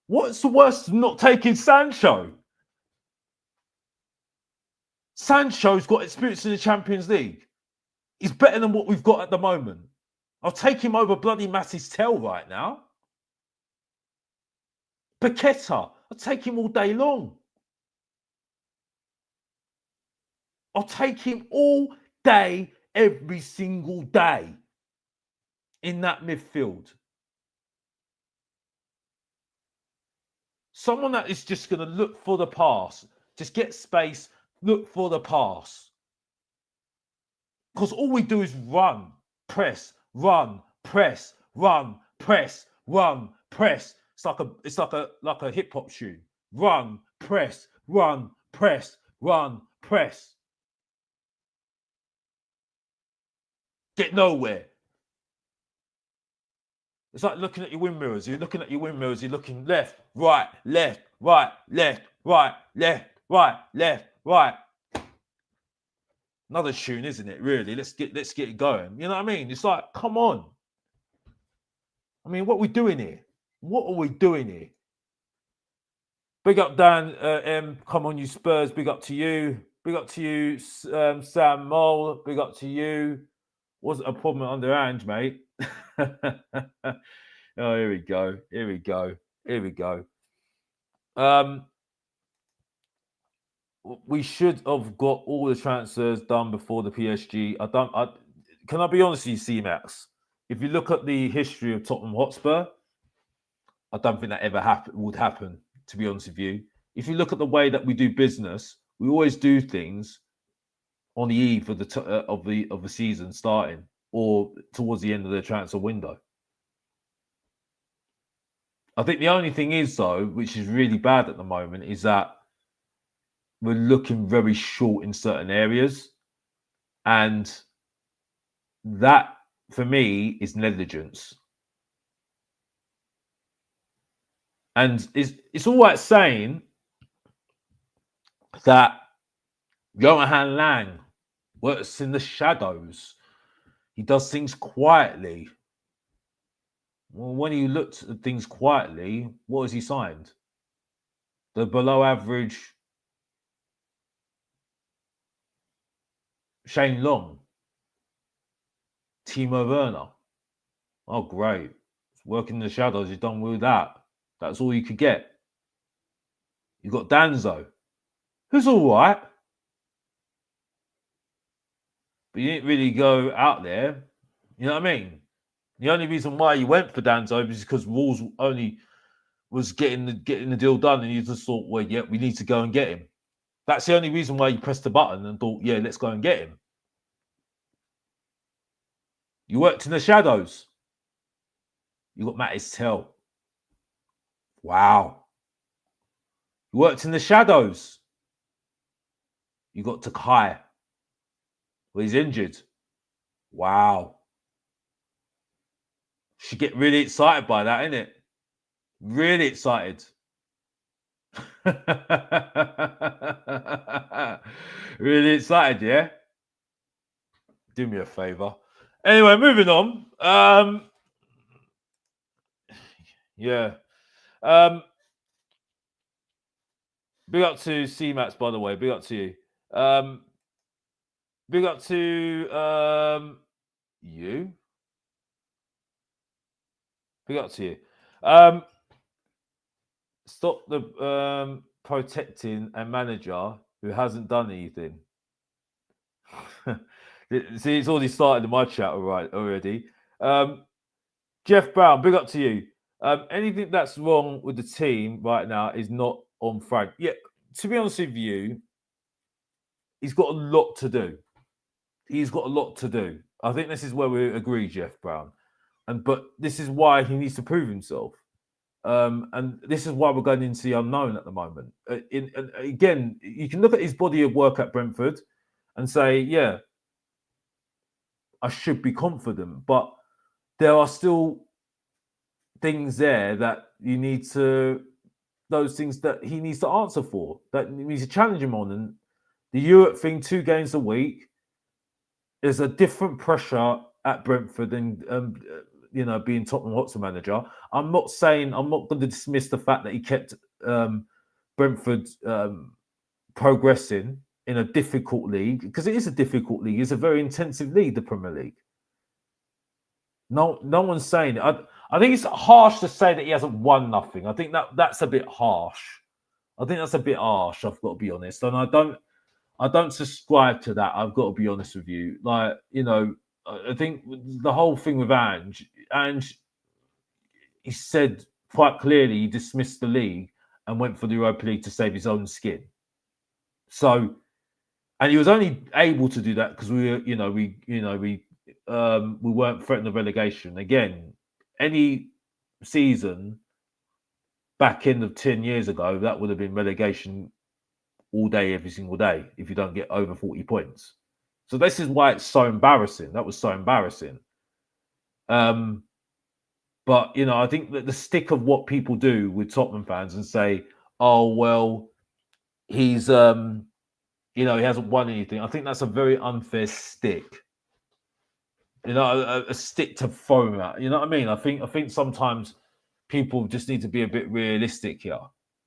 What's the worst of not taking Sancho? Sancho's got experience in the Champions League. He's better than what we've got at the moment. I'll take him over bloody Mattis Tell right now. Paqueta, I'll take him all day long. I'll take him all day, every single day in that midfield. Someone that is just going to look for the pass, just get space, look for the pass. Because all we do is run, press, run, press, run, press, run, press. It's like a hip hop tune. Run, press, run, press, run, press. Get nowhere. It's like looking at your wind mirrors. You're looking at your wind mirrors. You're looking left, right, left, right, left, right, left, right, left, right. Another tune, isn't it? Really, let's get it going. You know what I mean? It's like, come on. I mean, what are we doing here? What are we doing here? Big up Dan M. Come on, you Spurs. Big up to you. Big up to you, Sam Mole. Big up to you. Wasn't a problem under Ange, mate. Oh, here we go. Here we go. Here we go. We should have got all the transfers done before the PSG. Can I be honest with you, C-Max? If you look at the history of Tottenham Hotspur, I don't think that ever would happen, to be honest with you. If you look at the way that we do business, we always do things on the eve of the season starting or towards the end of the transfer window. I think the only thing is, though, which is really bad at the moment, is that we're looking very short in certain areas. And that, for me, is negligence. And it's all right saying that Johan Lang works in the shadows. He does things quietly. Well, when you looked at things quietly, what has he signed? The below average Shane Long, Timo Werner. Oh, great. Working in the shadows, you've done with that. That's all you could get. You got Danzo, who's all right. But you didn't really go out there. You know what I mean? The only reason why you went for Danzo is because Wolves only was getting the deal done, and you just thought, well, yeah, we need to go and get him. That's the only reason why you pressed the button and thought, yeah, let's go and get him. You worked in the shadows. You got Mattis Tell. Wow. You worked in the shadows. You got Takai. Well, he's injured. Wow. Should get really excited by that, innit? Really excited. Really excited, yeah? Do me a favor. Anyway, moving on. Yeah. Big up to C-Max, by the way. Big up to you. Big up to you. Big up to you. Stop the protecting a manager who hasn't done anything. See, it's already started in my chat already. Jeff Brown, big up to you. Anything that's wrong with the team right now is not on Frank. Yeah, to be honest with you, he's got a lot to do. He's got a lot to do. I think this is where we agree, Jeff Brown. But this is why he needs to prove himself. And this is why we're going into the unknown at the moment. And again, you can look at his body of work at Brentford and say, yeah, I should be confident. But there are still things there that those things that he needs to answer for, that he needs to challenge him on. And the Europe thing, 2 games a week, is a different pressure at Brentford than being Tottenham Hotspur manager. I'm not going to dismiss the fact that he kept Brentford progressing in a difficult league, because it is a difficult league. It's a very intensive league, the Premier League. No one's saying it. I think it's harsh to say that he hasn't won nothing. I think that's a bit harsh. I've got to be honest. And I don't subscribe to that. I've got to be honest with you. I think the whole thing with Ange, he said quite clearly he dismissed the league and went for the Europa League to save his own skin. So, and he was only able to do that because we weren't threatened of relegation. Again, any season back end of 10 years ago, that would have been relegation all day, every single day, if you don't get over 40 points. So this is why it's so embarrassing. That was so embarrassing. But, I think that the stick of what people do with Tottenham fans and say, oh, well, he's, he hasn't won anything. I think that's a very unfair stick. A stick to throw at. You know what I mean? I think sometimes people just need to be a bit realistic here.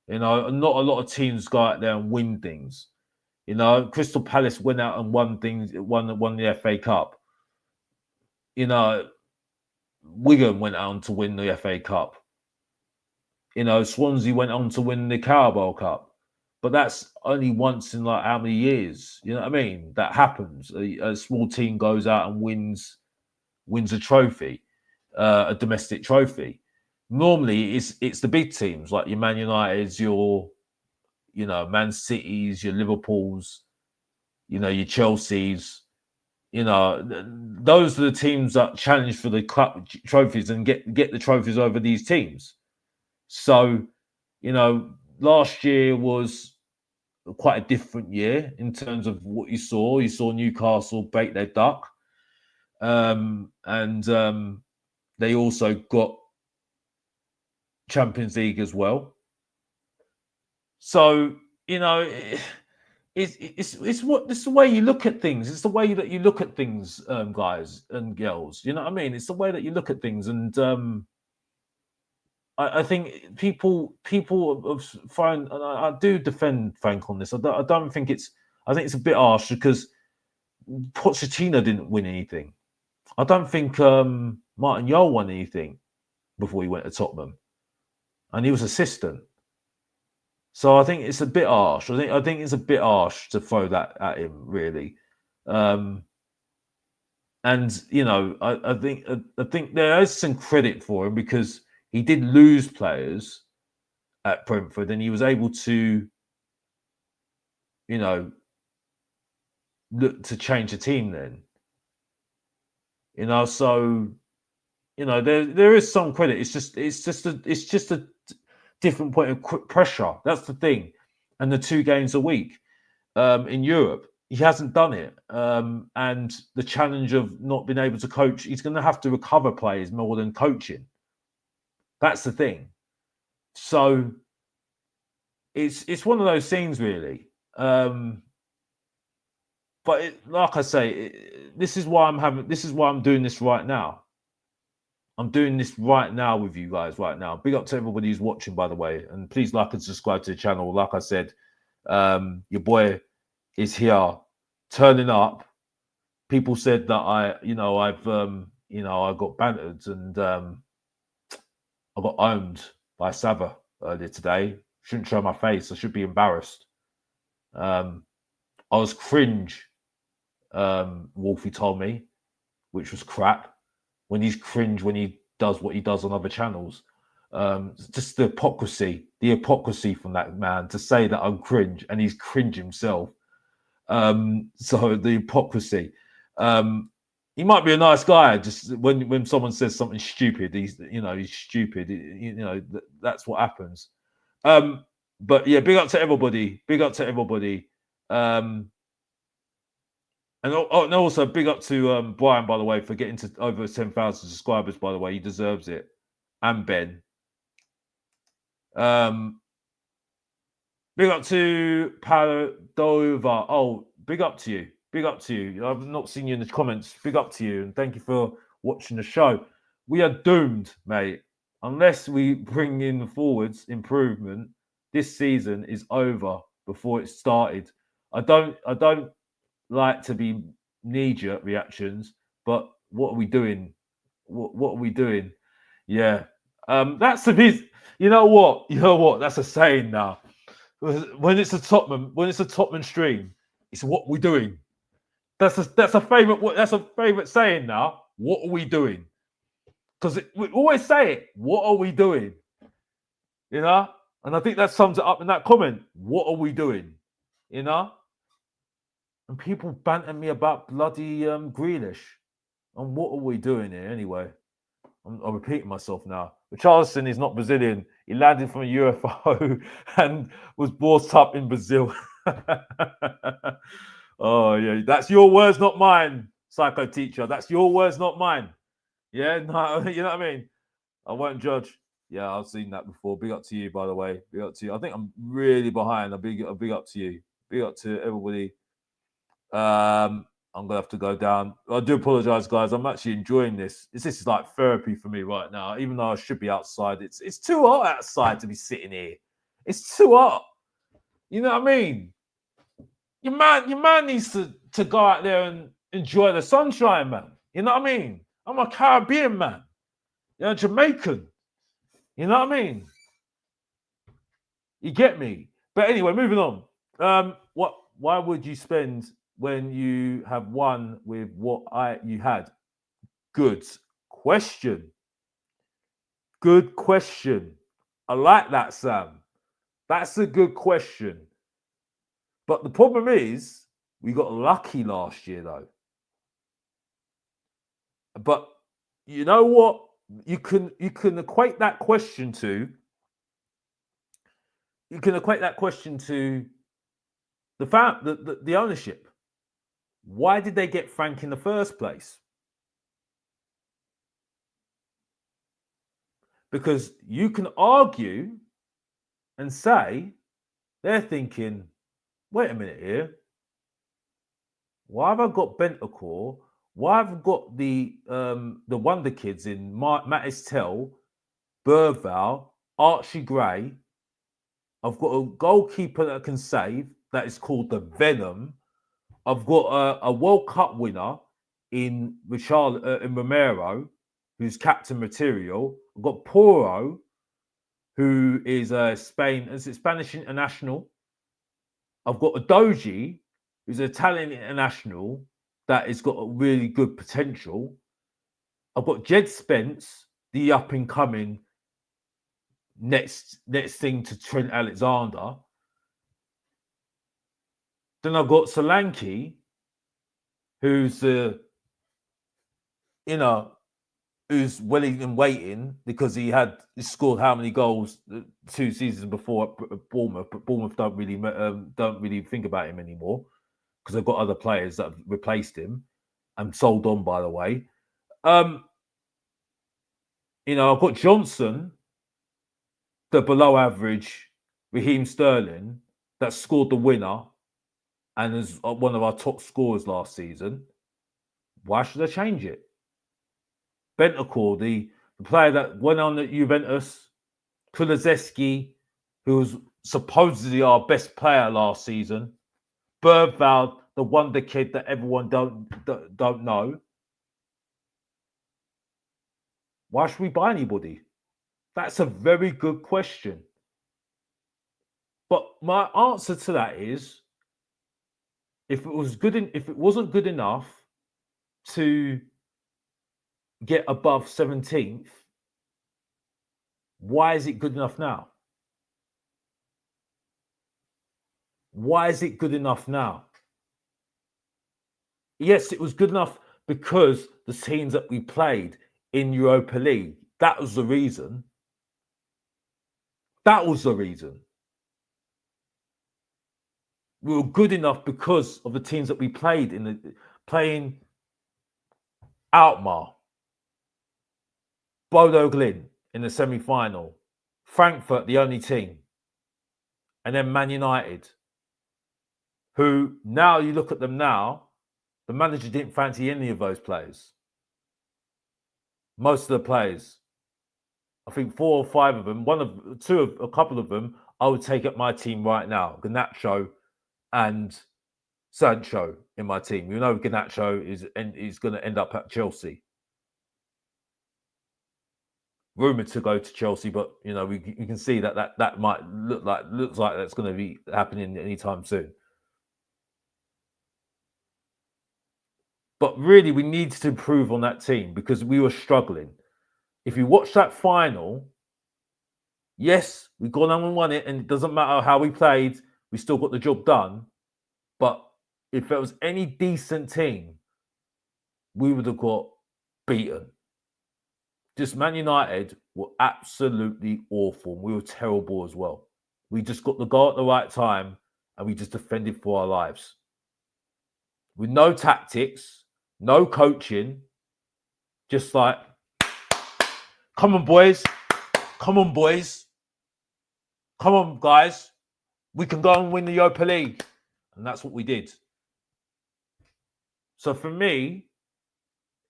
Not a lot of teams go out there and win things. Crystal Palace went out and won the FA Cup. You know, Wigan went on to win the FA Cup. You know, Swansea went on to win the Carabao Cup. But that's only once in like how many years? You know what I mean? That happens. A small team goes out and wins a trophy, a domestic trophy. Normally, it's the big teams like your Man Uniteds, your Man Cities, your Liverpools, your Chelseas. Those are the teams that challenge for the club trophies and get the trophies over these teams. So, last year was quite a different year in terms of what you saw. You saw Newcastle break their duck, and they also got Champions League as well. So it's the way you look at things. It's the way that you look at things, guys and girls. You know what I mean? It's the way that you look at things, and I think people find, and I do defend Frank on this. I don't think it's. I think it's a bit harsh because Pochettino didn't win anything. I don't think Martin Jol won anything before he went to Tottenham, and he was assistant. So I think it's a bit harsh. I think it's a bit harsh to throw that at him, really. And I think there is some credit for him because he did lose players at Brentford, and he was able to, look to change the team. Then, so there is some credit. It's just a different point of pressure. That's the thing. And the 2 games a week in Europe, he hasn't done it. And the challenge of not being able to coach, he's going to have to recover players more than coaching. That's the thing. So it's one of those things, really. But like I say, this is why I'm doing this right now. I'm doing this right now with you guys right now. Big up to everybody who's watching, by the way. And please like and subscribe to the channel. Like I said, your boy is here, turning up. People said that I got bantered and I got owned by Sava earlier today. Shouldn't show my face. I should be embarrassed. I was cringe, Wolfie told me, which was crap. When he's cringe when he does what he does on other channels. Just the hypocrisy from that man to say that I'm cringe and he's cringe himself. So the hypocrisy. He might be a nice guy. Just when someone says something stupid, he's stupid. That's what happens. But yeah, big up to everybody. And also big up to Brian, by the way, for getting to over 10,000 subscribers, by the way. He deserves it. And Ben. Big up to Padova. Oh, big up to you. I've not seen you in the comments. Big up to you. And thank you for watching the show. We are doomed, mate. Unless we bring in the forwards improvement, this season is over before it started. I don't like to be knee-jerk reactions, but what are we doing? What are we doing? Yeah. That's the bit. You know what? That's a saying now. When it's a Tottenham stream, it's what we doing. That's a favorite saying now. What are we doing? Because we always say it. What are we doing? And I think that sums it up in that comment. What are we doing? And people banter me about bloody Grealish. And what are we doing here anyway? I'm repeating myself now. Richarlison is not Brazilian. He landed from a UFO and was brought up in Brazil. Oh, yeah. That's your words, not mine, psycho teacher. That's your words, not mine. Yeah, no, you know what I mean? I won't judge. Yeah, I've seen that before. Big up to you, by the way. Big up to you. I think I'm really behind. A big up to you. Big up to everybody. I'm gonna have to go down. I do apologize, guys. I'm actually enjoying this. This is like therapy for me right now, even though I should be outside. It's too hot outside to be sitting here. It's too hot. You know what I mean? Your man needs to go out there and enjoy the sunshine, man. You know what I mean? I'm a Caribbean man. You're Jamaican. You know what I mean? You get me? But anyway, moving on. Why would you spend when you have won with what you had? Good question. Good question. I like that, Sam. That's a good question. But the problem is, we got lucky last year, though. But you know what? You can equate that question to. You can equate that question to the ownership. Why did they get Frank in the first place? Because you can argue and say they're thinking, wait a minute here. Why have I got Bentacore? Why have I got the Wonder Kids in Matt Estelle, Burval, Archie Gray? I've got a goalkeeper that can save. That is called the Venom. I've got a World Cup winner in in Romero, who's captain material. I've got Poro, who is a Spanish international. I've got a Doji, who's an Italian international that has got a really good potential. I've got Jed Spence, the up and coming next thing to Trent Alexander. Then I've got Solanke, who's who's willing and waiting because he scored how many goals 2 seasons before at Bournemouth, but Bournemouth don't really think about him anymore because they've got other players that have replaced him and sold on, by the way. I've got Johnson, the below average Raheem Sterling that scored the winner and is one of our top scorers last season. Why should I change it? Bentacore, the player that went on at Juventus, Kulusevski, who was supposedly our best player last season, Bergveld, the wonder kid that everyone don't know. Why should we buy anybody? That's a very good question. But my answer to that is, if it wasn't good enough to get above 17th, why is it good enough now? Why is it good enough now? Yes, it was good enough because the teams that we played in Europa League, that was the reason. That was the reason. We were good enough because of the teams that we played playing Alkmaar, Bodo Glimt in the semi-final, Frankfurt, the only team, and then Man United, who now you look at them now, the manager didn't fancy any of those players. Most of the players, I think 4 or 5 of them, a couple of them, I would take at my team right now. Garnacho and Sancho in my team. You know, Garnacho is going to end up at Chelsea. Rumored to go to Chelsea, but you can see that might looks like that's going to be happening anytime soon. But really, we need to improve on that team because we were struggling. If you watch that final, yes, we gone on and won it, and it doesn't matter how we played, we still got the job done. But if there was any decent team, we would have got beaten. Just Man United were absolutely awful. We were terrible as well. We just got the goal at the right time, and we just defended for our lives. With no tactics, no coaching, just like, come on, boys. Come on, boys. Come on, guys. We can go and win the Europa League. And that's what we did. So for me,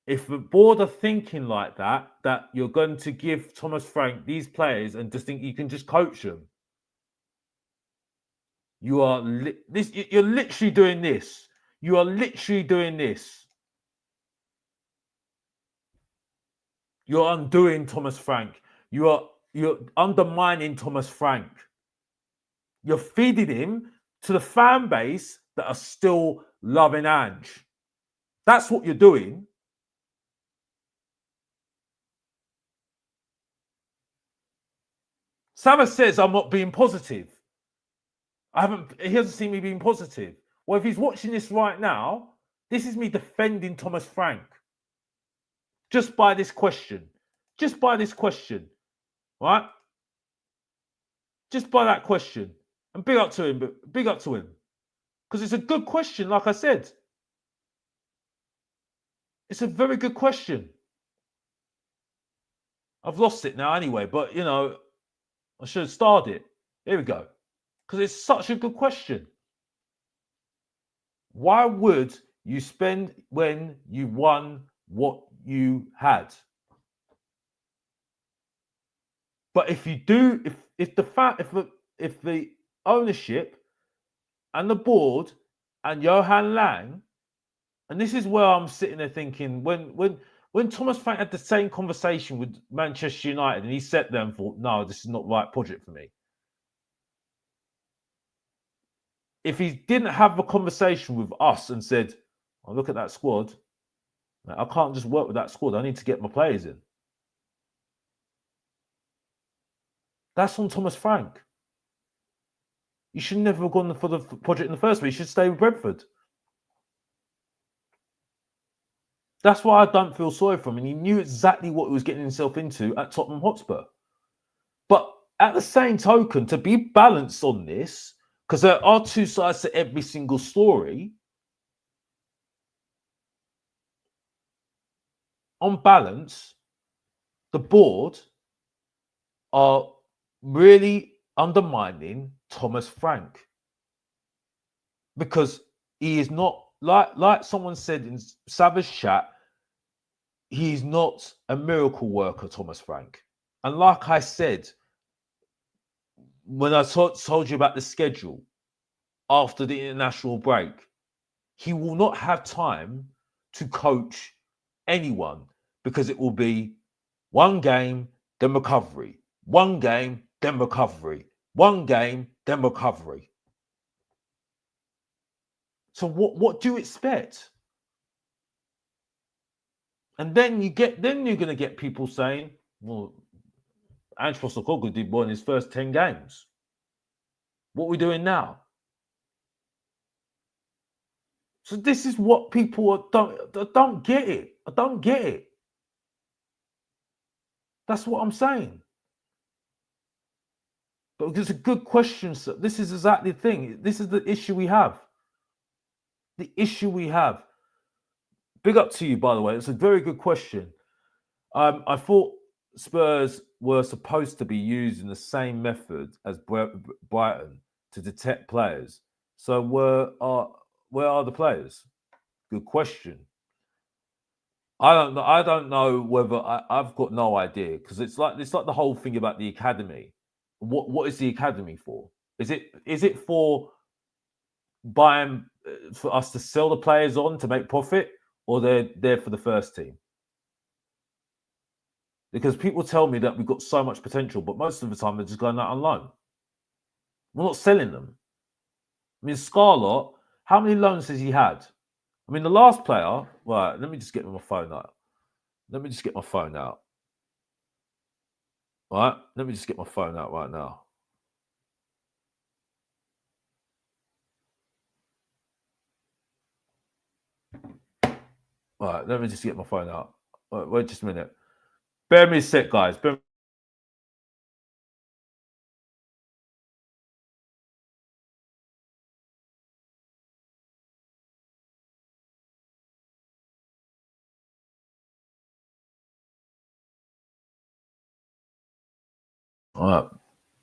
if the board are thinking like that you're going to give Thomas Frank these players and just think you can just coach them, you're literally doing this. You are literally doing this. You're undoing Thomas Frank. You're undermining Thomas Frank. You're feeding him to the fan base that are still loving Ange. That's what you're doing. Savas says I'm not being positive. He hasn't seen me being positive. Well, if he's watching this right now, this is me defending Thomas Frank. Just by this question. Just by this question. Right? Just by that question. And big up to him, but big up to him. Because it's a good question, like I said. It's a very good question. I've lost it now anyway, but you know, I should have started it. Here we go. Because it's such a good question. Why would you spend when you won what you had? But if you do, if the ownership and the board and Johan Lang, and this is where I'm sitting there thinking, when Thomas Frank had the same conversation with Manchester United, and he sat there and thought, no, this is not the right project for me. If he didn't have a conversation with us and said, oh, look at that squad, I can't just work with that squad. I need to get my players in. That's on Thomas Frank. You should never have gone for the project in the first place. You should stay with Brentford. That's why I don't feel sorry for him. And he knew exactly what he was getting himself into at Tottenham Hotspur. But at the same token, to be balanced on this, because there are two sides to every single story, on balance, the board are really undermining Thomas Frank. Because he is not, like someone said in Savage chat, he's not a miracle worker, Thomas Frank. And like I said, when I told you about the schedule after the international break, he will not have time to coach anyone because it will be one game, then recovery, one game, then recovery, one game, then recovery. So what do you expect? And then you're going to get people saying, well, Ange Postecoglou did well in his first 10 games. What are we doing now? So this is what people don't get it. I don't get it. That's what I'm saying. But it's a good question, sir. This is exactly the thing. This is the issue we have. The issue we have. Big up to you, by the way. It's a very good question. I thought Spurs were supposed to be using the same method as Brighton to detect players. So where are the players? Good question. I don't know whether I've got no idea because it's like the whole thing about the academy. What is the academy for? Is it for buying for us to sell the players on to make profit, or they're there for the first team? Because people tell me that we've got so much potential, but most of the time they're just going out on loan. We're not selling them. I mean, Scarlett, how many loans has he had? I mean, the last player, right, let me just get my phone out. Let me just get my phone out. Right, let me just get my phone out right now. Right, let me just get my phone out. Right, wait just a minute. Bear me a sec, guys. All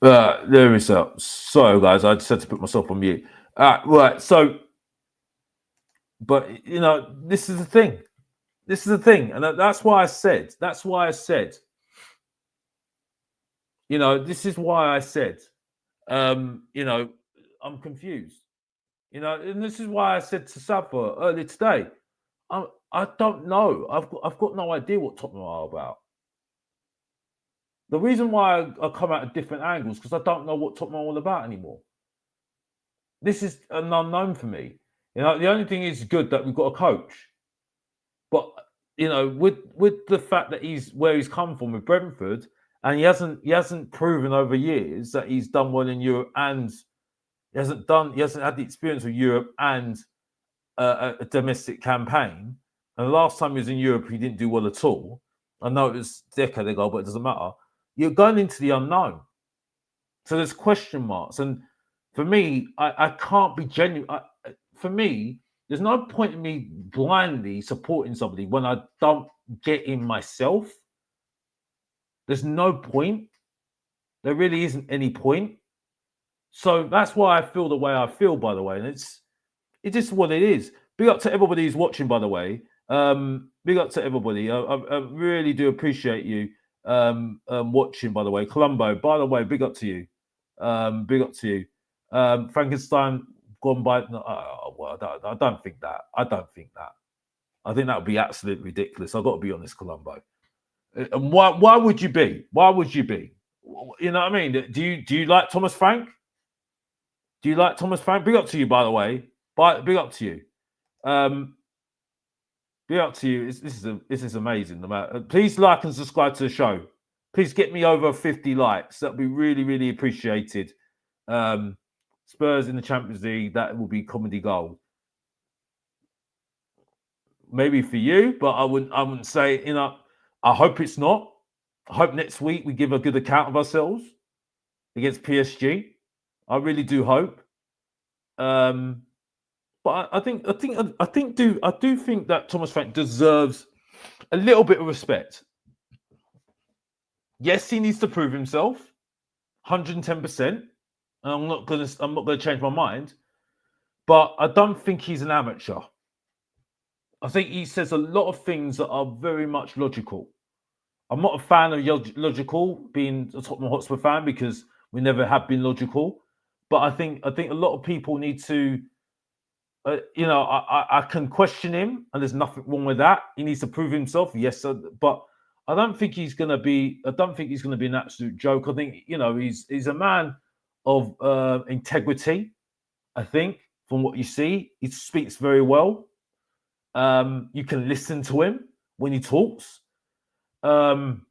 right. There we go. Sorry, guys. I just had to put myself on mute. Right. So, but you know, this is the thing. This is the thing, and that's why I said. That's why I said. You know, this is why I said. You know, I'm confused. You know, and this is why I said to Safa earlier today. I don't know. I've got no idea what Tottenham are about. The reason why I come at different angles because I don't know what Tottenham are all about anymore. This is an unknown for me. You know, the only thing is good that we've got a coach, but you know, with the fact that he's where he's come from with Brentford, and he hasn't proven over years that he's done well in Europe, and he hasn't had the experience of Europe and a domestic campaign. And the last time he was in Europe, he didn't do well at all. I know it was a decade ago, but it doesn't matter. You're going into the unknown. So there's question marks. And for me, I can't be genuine. For me, there's no point in me blindly supporting somebody when I don't get in myself. There's no point. There really isn't any point. So that's why I feel the way I feel, by the way. And it's just what it is. Big up to everybody who's watching, by the way. Big up to everybody. I really do appreciate you watching, by the way. Colombo, by the way, big up to you. Big up to you. Frankenstein gone by. No, well, I don't think that. I don't think that. I think that would be absolutely ridiculous. I've got to be honest, Colombo. And why would you be? Why would you be? You know what I mean? Do you like Thomas Frank? Do you like Thomas Frank? Big up to you, by the way. Big up to you. Big up to you. This is amazing. Please like and subscribe to the show. Please get me over 50 likes. That'd be really, really appreciated. Spurs in the Champions League, that will be comedy gold. Maybe for you, but I wouldn't say, you know, I hope it's not. I hope next week we give a good account of ourselves against PSG. I really do hope. But I do think that Thomas Frank deserves a little bit of respect. Yes, he needs to prove himself, 110%. I'm not gonna change my mind, but I don't think he's an amateur. I think he says a lot of things that are very much logical. I'm not a fan of logical, being a Tottenham Hotspur fan, because we never have been logical. But I think a lot of people need to, you know, I can question him, and there's nothing wrong with that. He needs to prove himself, yes, but I don't think he's going to be. I don't think he's going to be an absolute joke. I think, you know, he's a man of integrity. I think from what you see, he speaks very well. You can listen to him when he talks. And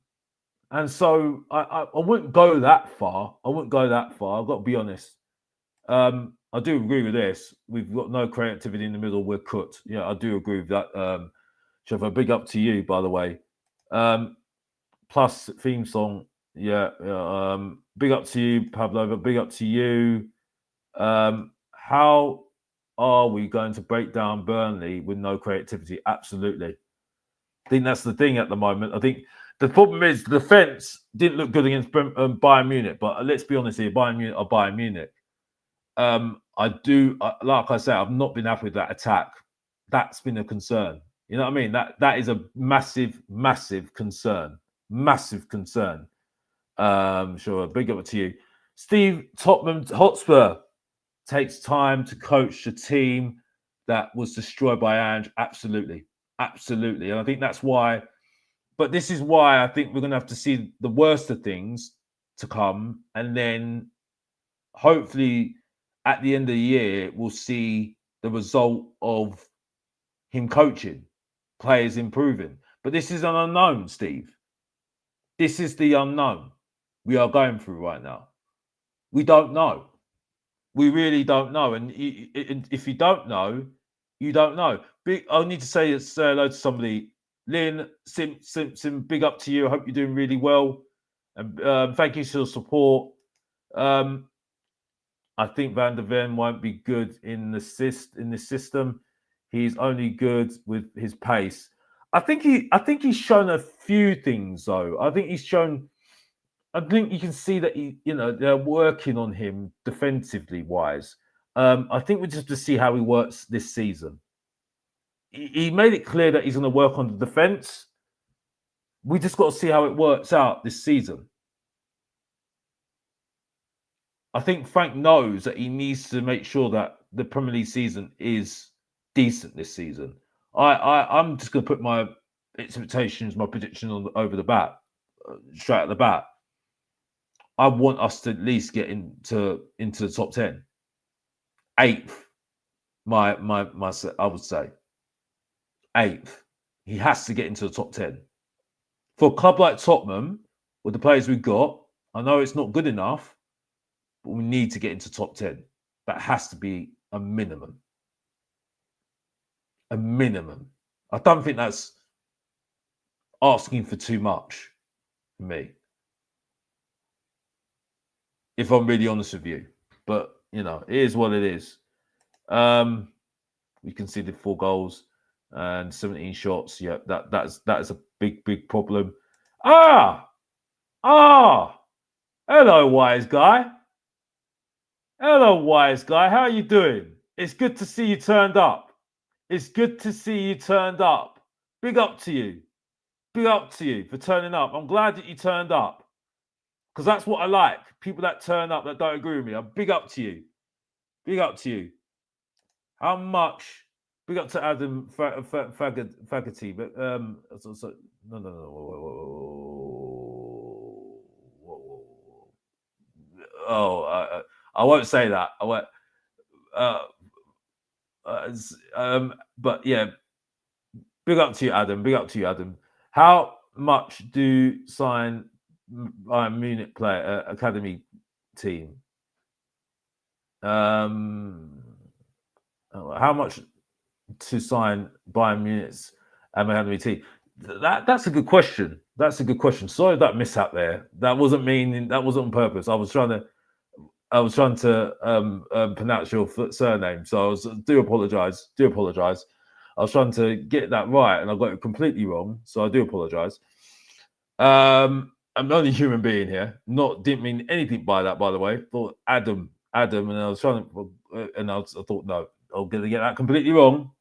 so I wouldn't go that far. I've got to be honest. I do agree with this. We've got no creativity in the middle. We're cooked. Yeah, I do agree with that. Trevor, big up to you, by the way. Plus theme song. Yeah. Big up to you, Pablo. But big up to you. How are we going to break down Burnley with no creativity? Absolutely. I think that's the thing at the moment. I think the problem is the defense didn't look good against Bayern Munich, but let's be honest here, Bayern Munich are Bayern Munich. Like I say, I've not been happy with that attack. That's been a concern. You know what I mean? That is a massive, massive concern. Massive concern. Sure, big up to you. Steve, Tottenham Hotspur takes time to coach a team that was destroyed by Ange. Absolutely. Absolutely. And I think that's why, but this is why I think we're going to have to see the worst of things to come. And then hopefully at the end of the year, we'll see the result of him coaching, players improving. But this is an unknown, Steve. This is the unknown we are going through right now. We don't know. We really don't know. And if you don't know, you don't know. I need to say hello to somebody. Lynn Simpson, big up to you. I hope you're doing really well. And thank you for your support. I think Van der Ven won't be good in this system. He's only good with his pace. I think he's shown a few things though. I think you can see that they're working on him defensively wise. I think we just have to see how he works this season. He made it clear that he's going to work on the defense. We just got to see how it works out this season. I think Frank knows that he needs to make sure that the Premier League season is decent this season. I'm just going to put my expectations, my prediction over the bat, straight at the bat. I want us to at least get into the top 10. 8th, my I would say 8th. He has to get into the top 10. For a club like Tottenham, with the players we've got, I know it's not good enough, but we need to get into top 10. That has to be a minimum. A minimum. I don't think that's asking for too much for me, if I'm really honest with you. But, you know, it is what it is. We conceded 4 goals and 17 shots. Yeah, that is a big problem. Hello, wise guy. Hello, wise guy. How are you doing? It's good to see you turned up. It's good to see you turned up. Big up to you. Big up to you for turning up. I'm glad that you turned up, because that's what I like. People that turn up that don't agree with me. I'm big up to you. Big up to you. How much? Big up to Adam Faggoty. But no. Oh, I won't say that. I won't. But yeah, big up to you, Adam. Big up to you, Adam. How much do sign Bayern Munich player academy team? How much to sign Bayern Munich's academy team? That's a good question. That's a good question. Sorry that mishap there. That wasn't on purpose. I was trying to pronounce your surname. So do apologize. I was trying to get that right, and I got it completely wrong. So I do apologize. I'm only a human being here. Didn't mean anything by that, by the way. Thought Adam, and I was trying to, and I thought no, I'm going to get that completely wrong.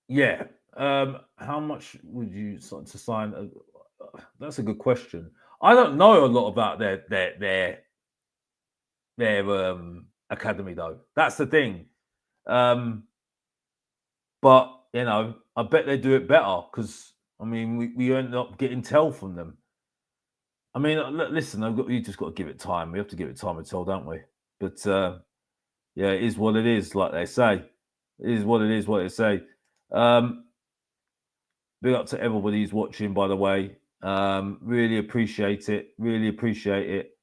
Yeah. How much would you to sign? That's a good question. I don't know a lot about their academy though. That's the thing. But you know, I bet they do it better, because I mean, we end up getting tell from them. I mean, listen, you just got to give it time. We have to give it time to tell, don't we? But yeah, it is what it is, like they say. It is what it is, what they say. Big up to everybody who's watching, by the way. Really appreciate it. Really appreciate it.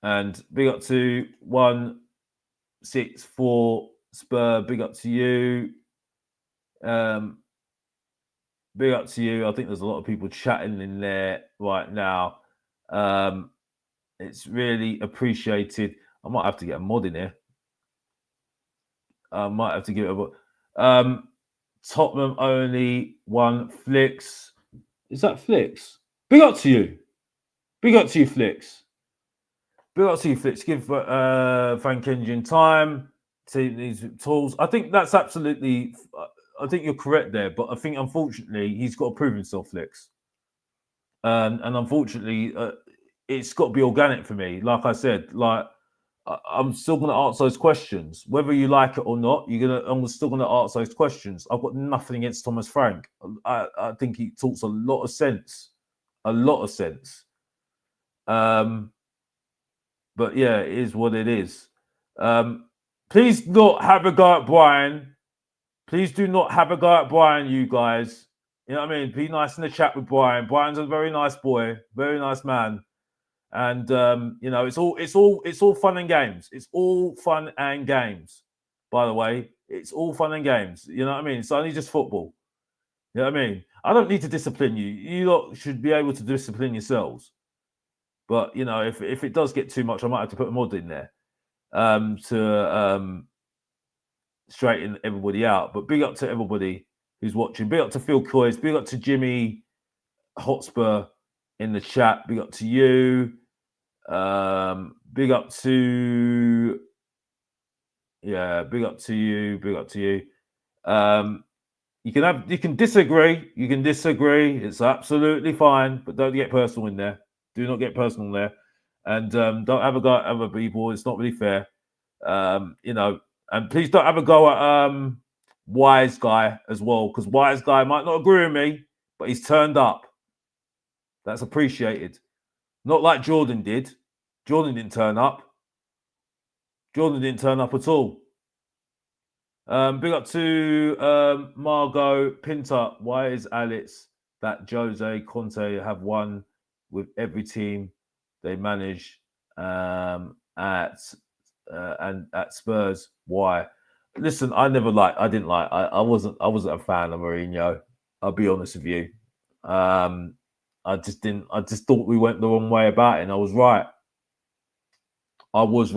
And big up to 164 Spur. Big up to you. Big up to you. I think there's a lot of people chatting in there right now. It's really appreciated. I might have to get a mod in here. I might have to give it a Tottenham only 1 Flicks. Is that Flicks? Big up to you. Big up to you, Flicks. Big up to you, Flicks. Give Frank Engine time to these tools. I think that's absolutely. I think you're correct there, but I think unfortunately he's got to prove himself, Flicks. And unfortunately, it's got to be organic for me. Like I said, I'm still going to answer those questions, whether you like it or not. I'm still going to answer those questions. I've got nothing against Thomas Frank. I think he talks a lot of sense, But yeah, it is what it is. Please not have a go at Brian. Please do not have a go at Brian, you guys. You know what I mean? Be nice in the chat with Brian. Brian's a very nice boy, very nice man. And you know, it's all fun and games. It's all fun and games. By the way, it's all fun and games. You know what I mean? It's only just football. You know what I mean? I don't need to discipline you. You lot should be able to discipline yourselves. But you know, if it does get too much, I might have to put a mod in there to straighten everybody out. But big up to everybody who's watching. Big up to Phil Coys. Big up to Jimmy Hotspur in the chat. Big up to you. Big up to big up to you. You can disagree. It's absolutely fine, but don't get personal in there. Do not get personal there, and don't have a go at other people. It's not really fair. You know, and please don't have a go at Wise guy as well, because wise guy might not agree with me, but he's turned up. That's appreciated. Not like Jordan did. Jordan didn't turn up. Jordan didn't turn up at all. Big up to Margot Pinter. Why is Alex that Jose Conte have won with every team they manage and at Spurs? Why? Listen, I wasn't a fan of Mourinho. I'll be honest with you. I just thought we went the wrong way about it, and I was right. I was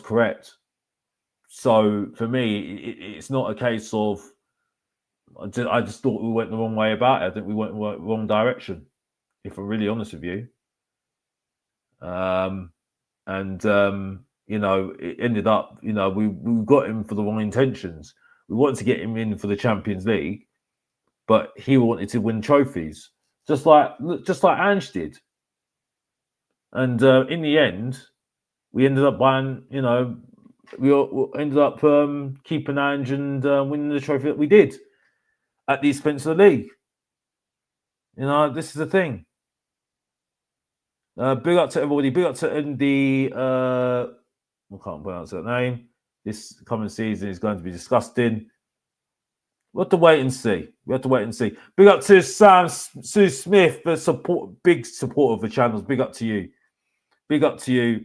correct. So for me, it's not a case of I just thought we went the wrong way about it. I think we went the wrong direction, if I'm really honest with you. It ended up, we got him for the wrong intentions. We wanted to get him in for the Champions League, but he wanted to win trophies, just like Ange did. And in the end, we ended up buying, we ended up keeping Ange and winning the trophy that we did at the expense of the league. This is the thing. Big up to everybody. Big up to the I can't pronounce that name. This coming season is going to be disgusting. We have to wait and see. Big up to Sam Sue Smith, big supporter of the channels. Big up to you. Big up to you.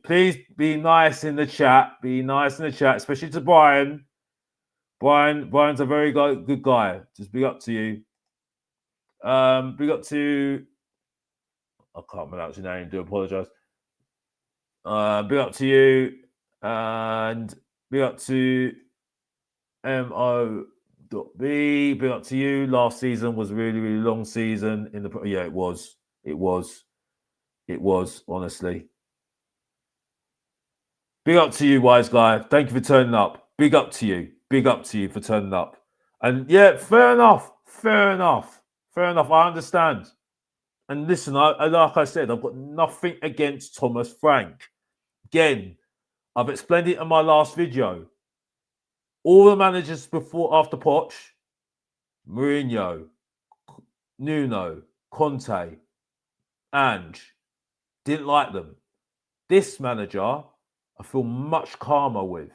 Please be nice in the chat. Especially to Brian. Brian's a very good guy. Just big up to you. Big up to, I can't pronounce your name. Do apologize. Big up to you, and big up to MO.B. Big up to you. Last season was a really, really long season. It was, honestly. Big up to you, wise guy. Thank you for turning up. Big up to you for turning up. And yeah, fair enough. I understand. And listen, like I said, I've got nothing against Thomas Frank. Again, I've explained it in my last video. All the managers after Poch, Mourinho, Nuno, Conte, Ange, didn't like them. This manager, I feel much calmer with.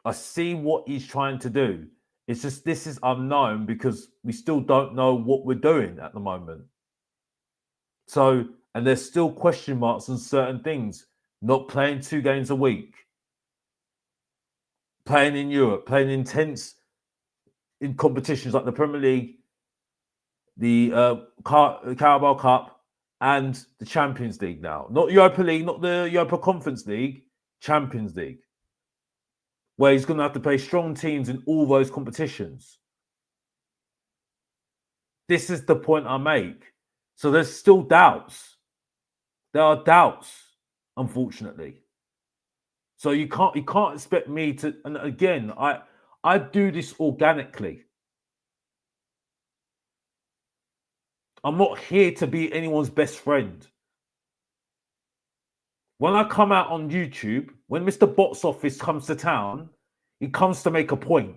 I see what he's trying to do. It's just this is unknown because we still don't know what we're doing at the moment. So, and there's still question marks on certain things. Not playing 2 games a week. Playing in Europe, playing intense in competitions like the Premier League, the Carabao Cup, and the Champions League now. Not Europa League, not the Europa Conference League, Champions League. Where he's going to have to play strong teams in all those competitions. This is the point I make. So there's still doubts. There are doubts, unfortunately. So you can't expect me to. And again, I do this organically. I'm not here to be anyone's best friend. When I come out on YouTube, when Mr. Box Office comes to town, he comes to make a point.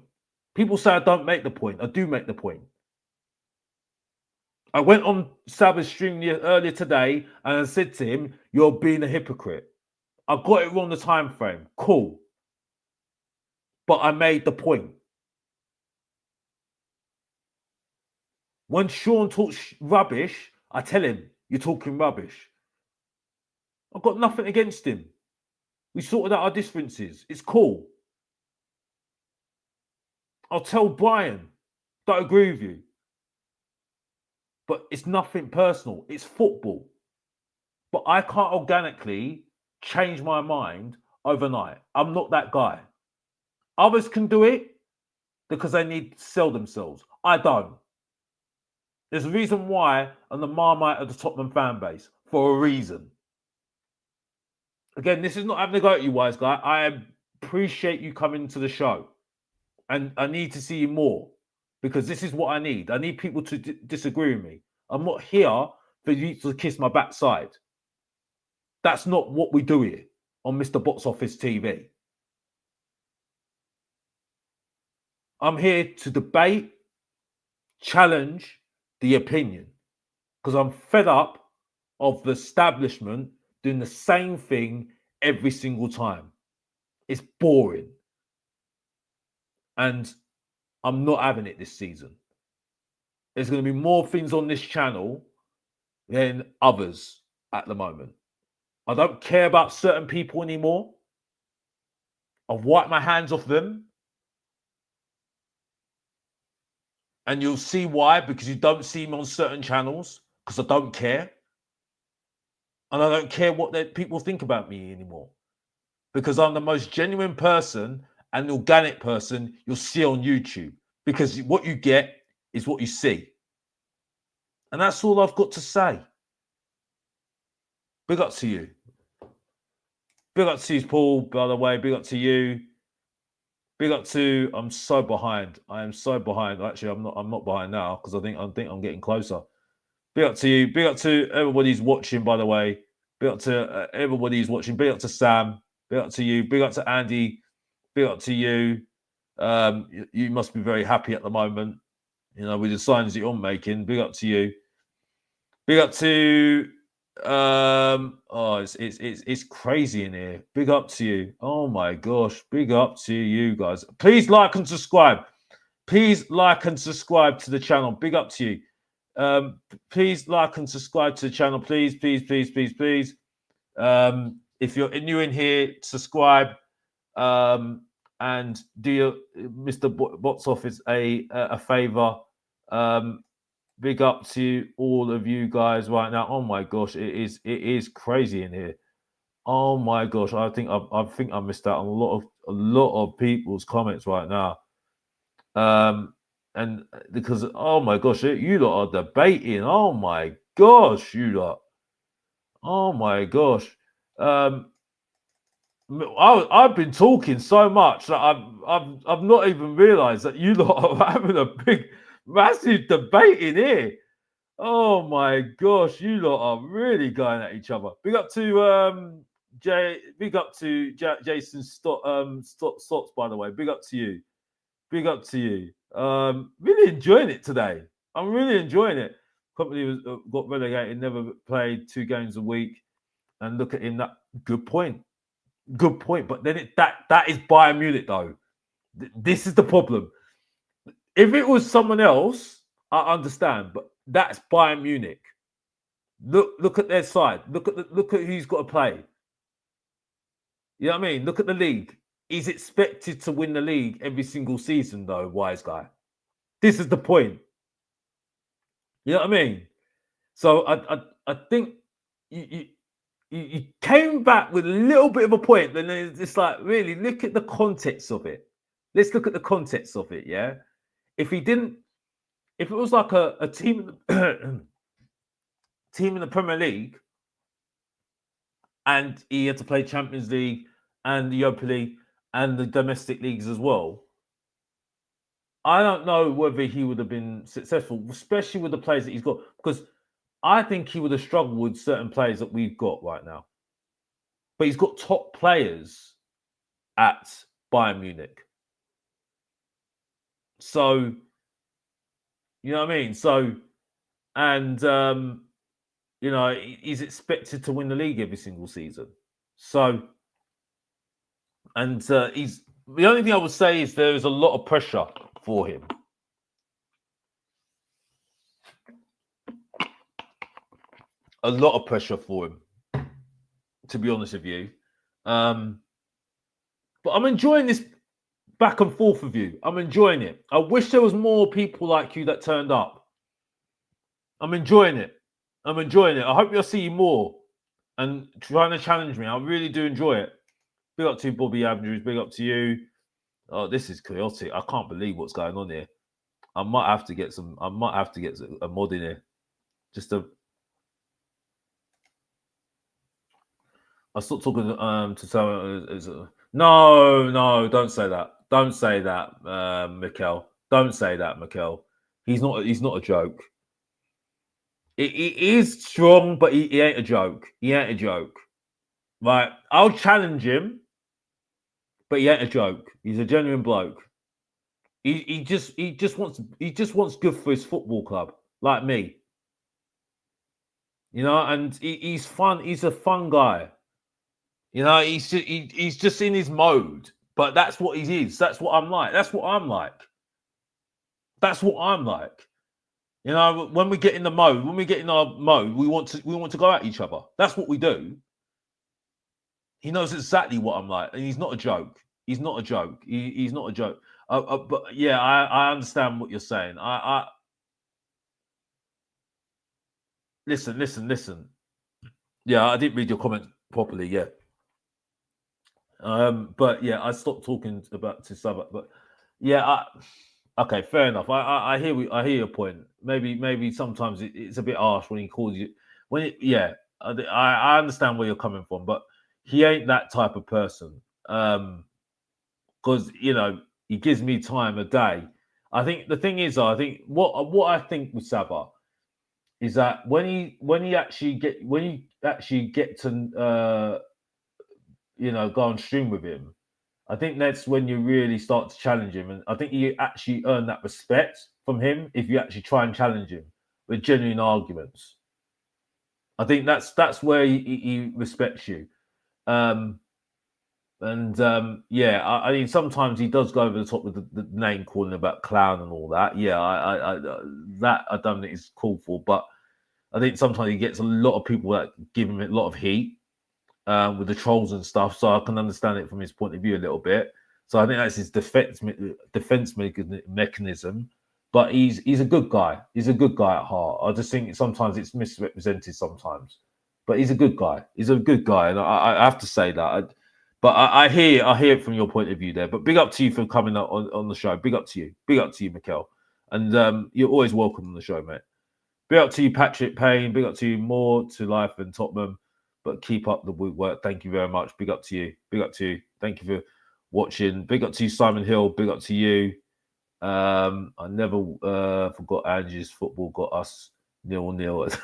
People say I don't make the point. I do make the point. I went on Sabbath's stream earlier today and I said to him, "You're being a hypocrite." I got it wrong the time frame. Cool. But I made the point. When Sean talks rubbish, I tell him, "You're talking rubbish." I've got nothing against him. We sorted out our differences. It's cool. I'll tell Brian, don't agree with you. But it's nothing personal. It's football. But I can't organically change my mind overnight. I'm not that guy. Others can do it because they need to sell themselves. I don't. There's a reason why I'm the Marmite of the Tottenham fan base. For a reason. Again, this is not having a go at you, wise guy. I appreciate you coming to the show. And I need to see you more. Because this is what I need. I need people to disagree with me. I'm not here for you to kiss my backside. That's not what we do here on Mr. Box Office TV. I'm here to debate, challenge the opinion, because I'm fed up of the establishment doing the same thing every single time. It's boring. And I'm not having it this season. There's going to be more things on this channel than others at the moment. I don't care about certain people anymore. I've wiped my hands off them. And you'll see why, because you don't see me on certain channels, because I don't care. And I don't care what people think about me anymore, because I'm the most genuine person and organic person you'll see on YouTube, because what you get is what you see. And that's all I've got to say. Big up to you. Big up to you, Paul, by the way. Big up to you. Big up to, I'm so behind. I am so behind. Actually, I'm not behind now, because I think I'm getting closer. Big up to you. Big up to everybody's watching, by the way. Big up to everybody's watching. Big up to Sam. Big up to you. Big up to Andy. Big up to you. You must be very happy at the moment, with the signs that you're making. Big up to you. Big up to it's crazy in here. Big up to you. Oh my gosh. Big up to you guys. Please like and subscribe. Please like and subscribe to the channel. Big up to you. Please like and subscribe to the channel. Please, please, please, please, please. If you're new in here, subscribe. And do Mr. Box Office a favor. Big up to all of you guys right now. Oh my gosh, it is crazy in here. Oh my gosh, I think I missed out on a lot of people's comments right now. And because oh my gosh, you lot are debating. Oh my gosh, you lot. Oh my gosh. I've been talking so much that I've not even realised that you lot are having a big, massive debate in here. Oh my gosh, you lot are really going at each other. Big up to big up to Jason Stotts, by the way. Big up to you. Big up to you. Really enjoying it today. I'm really enjoying it. Company got relegated, never played 2 games a week, and look at him. That good point. Good point. But then that is Bayern Munich though. This is the problem. If it was someone else, I understand, but that's Bayern Munich. Look at their side. Look at who's got to play. You know what I mean? Look at the league. He's expected to win the league every single season, though, wise guy. This is the point. You know what I mean? So I think you came back with a little bit of a point, then it's like, really, look at the context of it. Let's look at the context of it, yeah? If it was like a team team in the Premier League and he had to play Champions League and the Europa League and the domestic leagues as well, I don't know whether he would have been successful, especially with the players that he's got, because I think he would have struggled with certain players that we've got right now. But he's got top players at Bayern Munich. So, you know what I mean? So, and, he's expected to win the league every single season. So, and he's the only thing I would say is there is a lot of pressure for him. A lot of pressure for him, to be honest with you. But I'm enjoying this back and forth with you. I'm enjoying it. I wish there was more people like you that turned up. I'm enjoying it. I'm enjoying it. I hope you'll see more and trying to challenge me. I really do enjoy it. Big up to Bobby Andrews. Big up to you. Oh, this is chaotic. I can't believe what's going on here. I might have to get a mod in here. I stopped talking to someone. No, don't say that. Don't say that, Mikel. Don't say that, Mikel. He's not a joke. He is strong, but he ain't a joke. He ain't a joke. Right? I'll challenge him, but he ain't a joke. He's a genuine bloke. He just wants good for his football club, like me. And he's fun. He's a fun guy. He's just in his mode. But that's what he is. That's what I'm like. That's what I'm like. That's what I'm like. When we get in the mode, when we get in our mode, we want to go at each other. That's what we do. He knows exactly what I'm like, and he's not a joke. He's not a joke. He's not a joke. But yeah, I understand what you're saying. I listen. Yeah, I didn't read your comment properly. Yeah. But yeah, I stopped talking about to Sabah. But yeah, okay, fair enough. I hear your point. Maybe sometimes it's a bit harsh when he calls you yeah. I understand where you're coming from, but he ain't that type of person. Because he gives me time a day. I think the thing is, I think what I think with Sabah is that when you actually get to go on stream with him, I think that's when you really start to challenge him, and I think you actually earn that respect from him if you actually try and challenge him with genuine arguments. I think that's where he respects you. Yeah, I mean, sometimes he does go over the top with the name calling about clown and all that. Yeah, I don't think it's called for, but I think sometimes he gets a lot of people that give him a lot of heat with the trolls and stuff. So I can understand it from his point of view a little bit. So I think that's his defense mechanism. But he's a good guy. He's a good guy at heart. I just think sometimes it's misrepresented sometimes. But he's a good guy. He's a good guy, and I have to say that. But I hear it from your point of view there. But big up to you for coming up on the show. Big up to you. Big up to you, Mikel. And you're always welcome on the show, mate. Big up to you, Patrick Payne. Big up to you, more to life than Tottenham. But keep up the work. Thank you very much. Big up to you. Big up to you. Thank you for watching. Big up to you, Simon Hill. Big up to you. I never forgot Angie's football got us 0-0.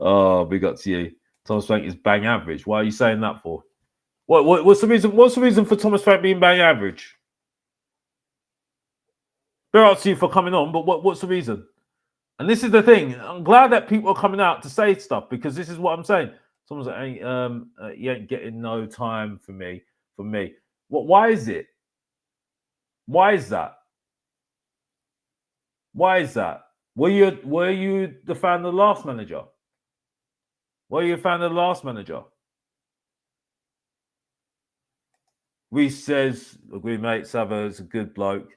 Oh, big up to you. Thomas Frank is bang average. Why are you saying that for? What's the reason? What's the reason for Thomas Frank being bang average? Big up to you for coming on, but what's the reason? And this is the thing. I'm glad that people are coming out to say stuff because this is what I'm saying. Someone's like, you ain't getting no time for me. Why is it? Why is that? Why is that? Were you the fan of the last manager? Were you a fan of the last manager? Reese says, agree, mate. Sava is a good bloke.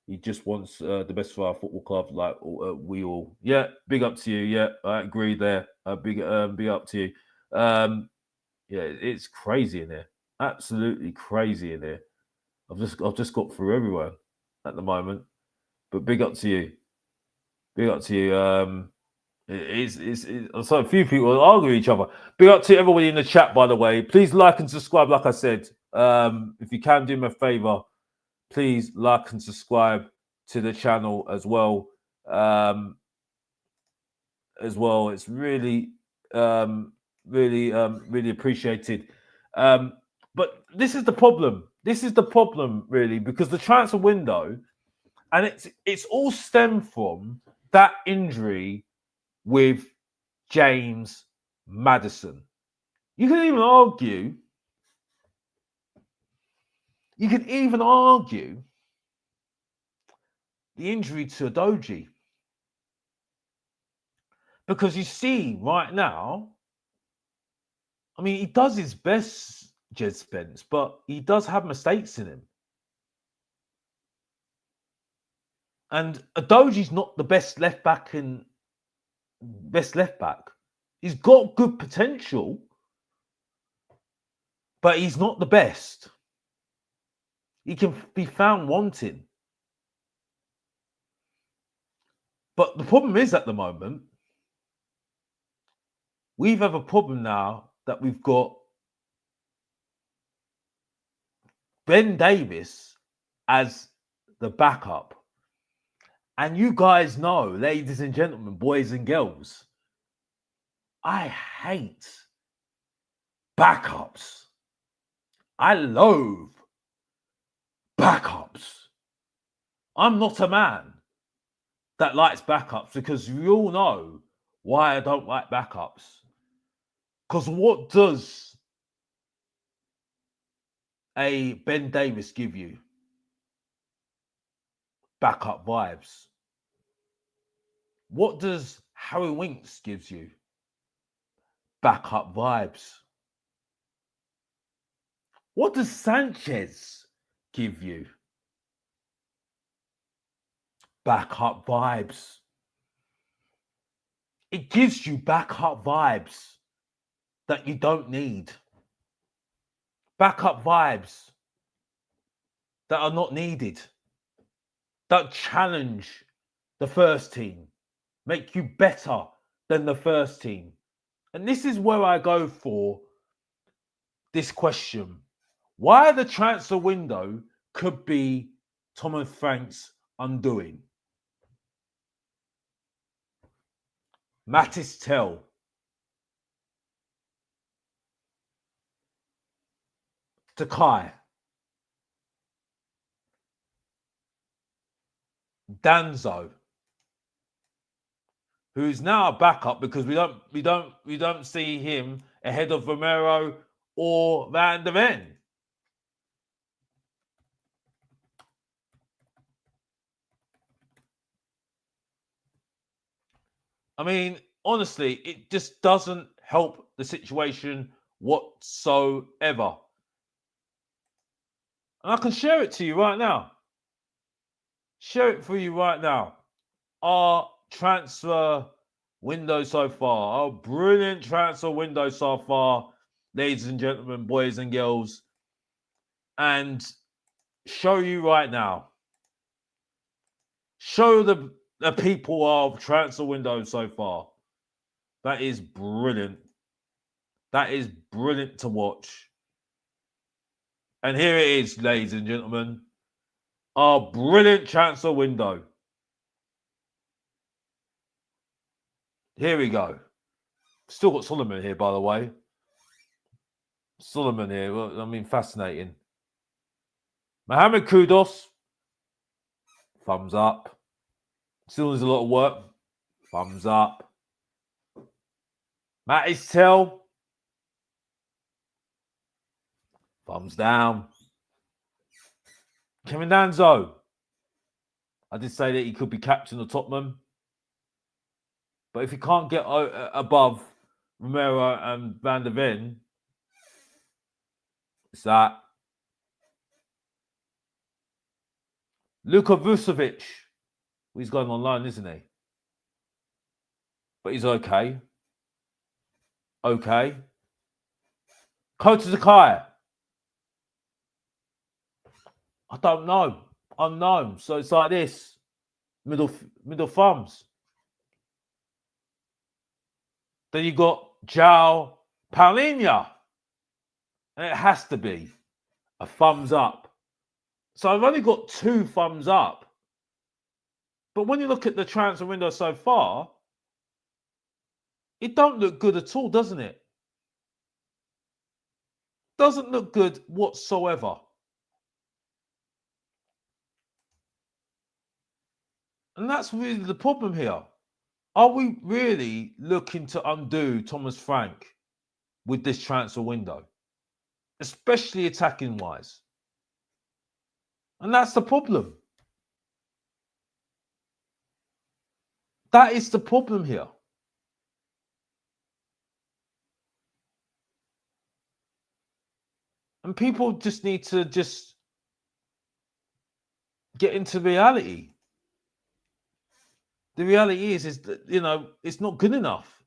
He just wants the best for our football club, like we all. Yeah, big up to you. Yeah, I agree there. Big up to you. Yeah, it's crazy in there. Absolutely crazy in there. I've just got through everyone at the moment. But big up to you. Big up to you. It's so a few people argue each other. Big up to everybody in the chat, by the way. Please like and subscribe, like I said. If you can do me a favor, please like and subscribe to the channel as well. It's really really appreciated. But this is the problem. This is the problem, really, because the transfer window, and it's all stemmed from that injury with James Maddison. You can even argue the injury to Adoji. Because you see, right now, I mean, he does his best, Jed Spence, but he does have mistakes in him. And Adoji's not the best left back. He's got good potential, but he's not the best. He can be found wanting. But the problem is, at the moment, we have a problem now that we've got Ben Davis as the backup. And you guys know, ladies and gentlemen, boys and girls, I hate backups. I loathe backups. I'm not a man that likes backups because we all know why I don't like backups. Because what does a Ben Davis give you? Backup vibes. What does Harry Winks gives you? Backup vibes. What does Sanchez give you? Backup vibes. It gives you backup vibes that you don't need. Backup vibes that are not needed. That challenge the first team. Make you better than the first team. And this is where I go for this question. Why the transfer window could be Thomas Frank's undoing. Mattis Tell. Takai. Danzo. Who's now a backup because we don't see him ahead of Romero or Van der Ven. I mean, honestly, it just doesn't help the situation whatsoever. And I can share it to you right now. Share it for you right now. Our transfer window so far, our brilliant transfer window so far, ladies and gentlemen, boys and girls, and show you right now. Show the people of transfer window so far. That is brilliant. That is brilliant to watch. And here it is, ladies and gentlemen. Our brilliant transfer window. Here we go. Still got Solomon here, by the way. Solomon here. Well, I mean, fascinating. Mohamed Kudus. Thumbs up. Still needs a lot of work. Thumbs up. Mattis Tell. Thumbs down. Kevin Danzo. I did say that he could be captain of Tottenham. But if he can't get above Romero and Van der Ven, it's that. Luka Vucevic. He's going online, isn't he? But he's okay. Okay. Kota Zakai. I don't know. Unknown. So it's like this. Middle thumbs. Then you got João Paulinho. And it has to be a thumbs up. So I've only got 2 thumbs up. But when you look at the transfer window so far, it don't look good at all, doesn't it? Doesn't look good whatsoever. And that's really the problem here. Are we really looking to undo Thomas Frank with this transfer window? Especially attacking wise. And that's the problem. That is the problem here. And people just need to just get into reality. The reality is that, you know, it's not good enough.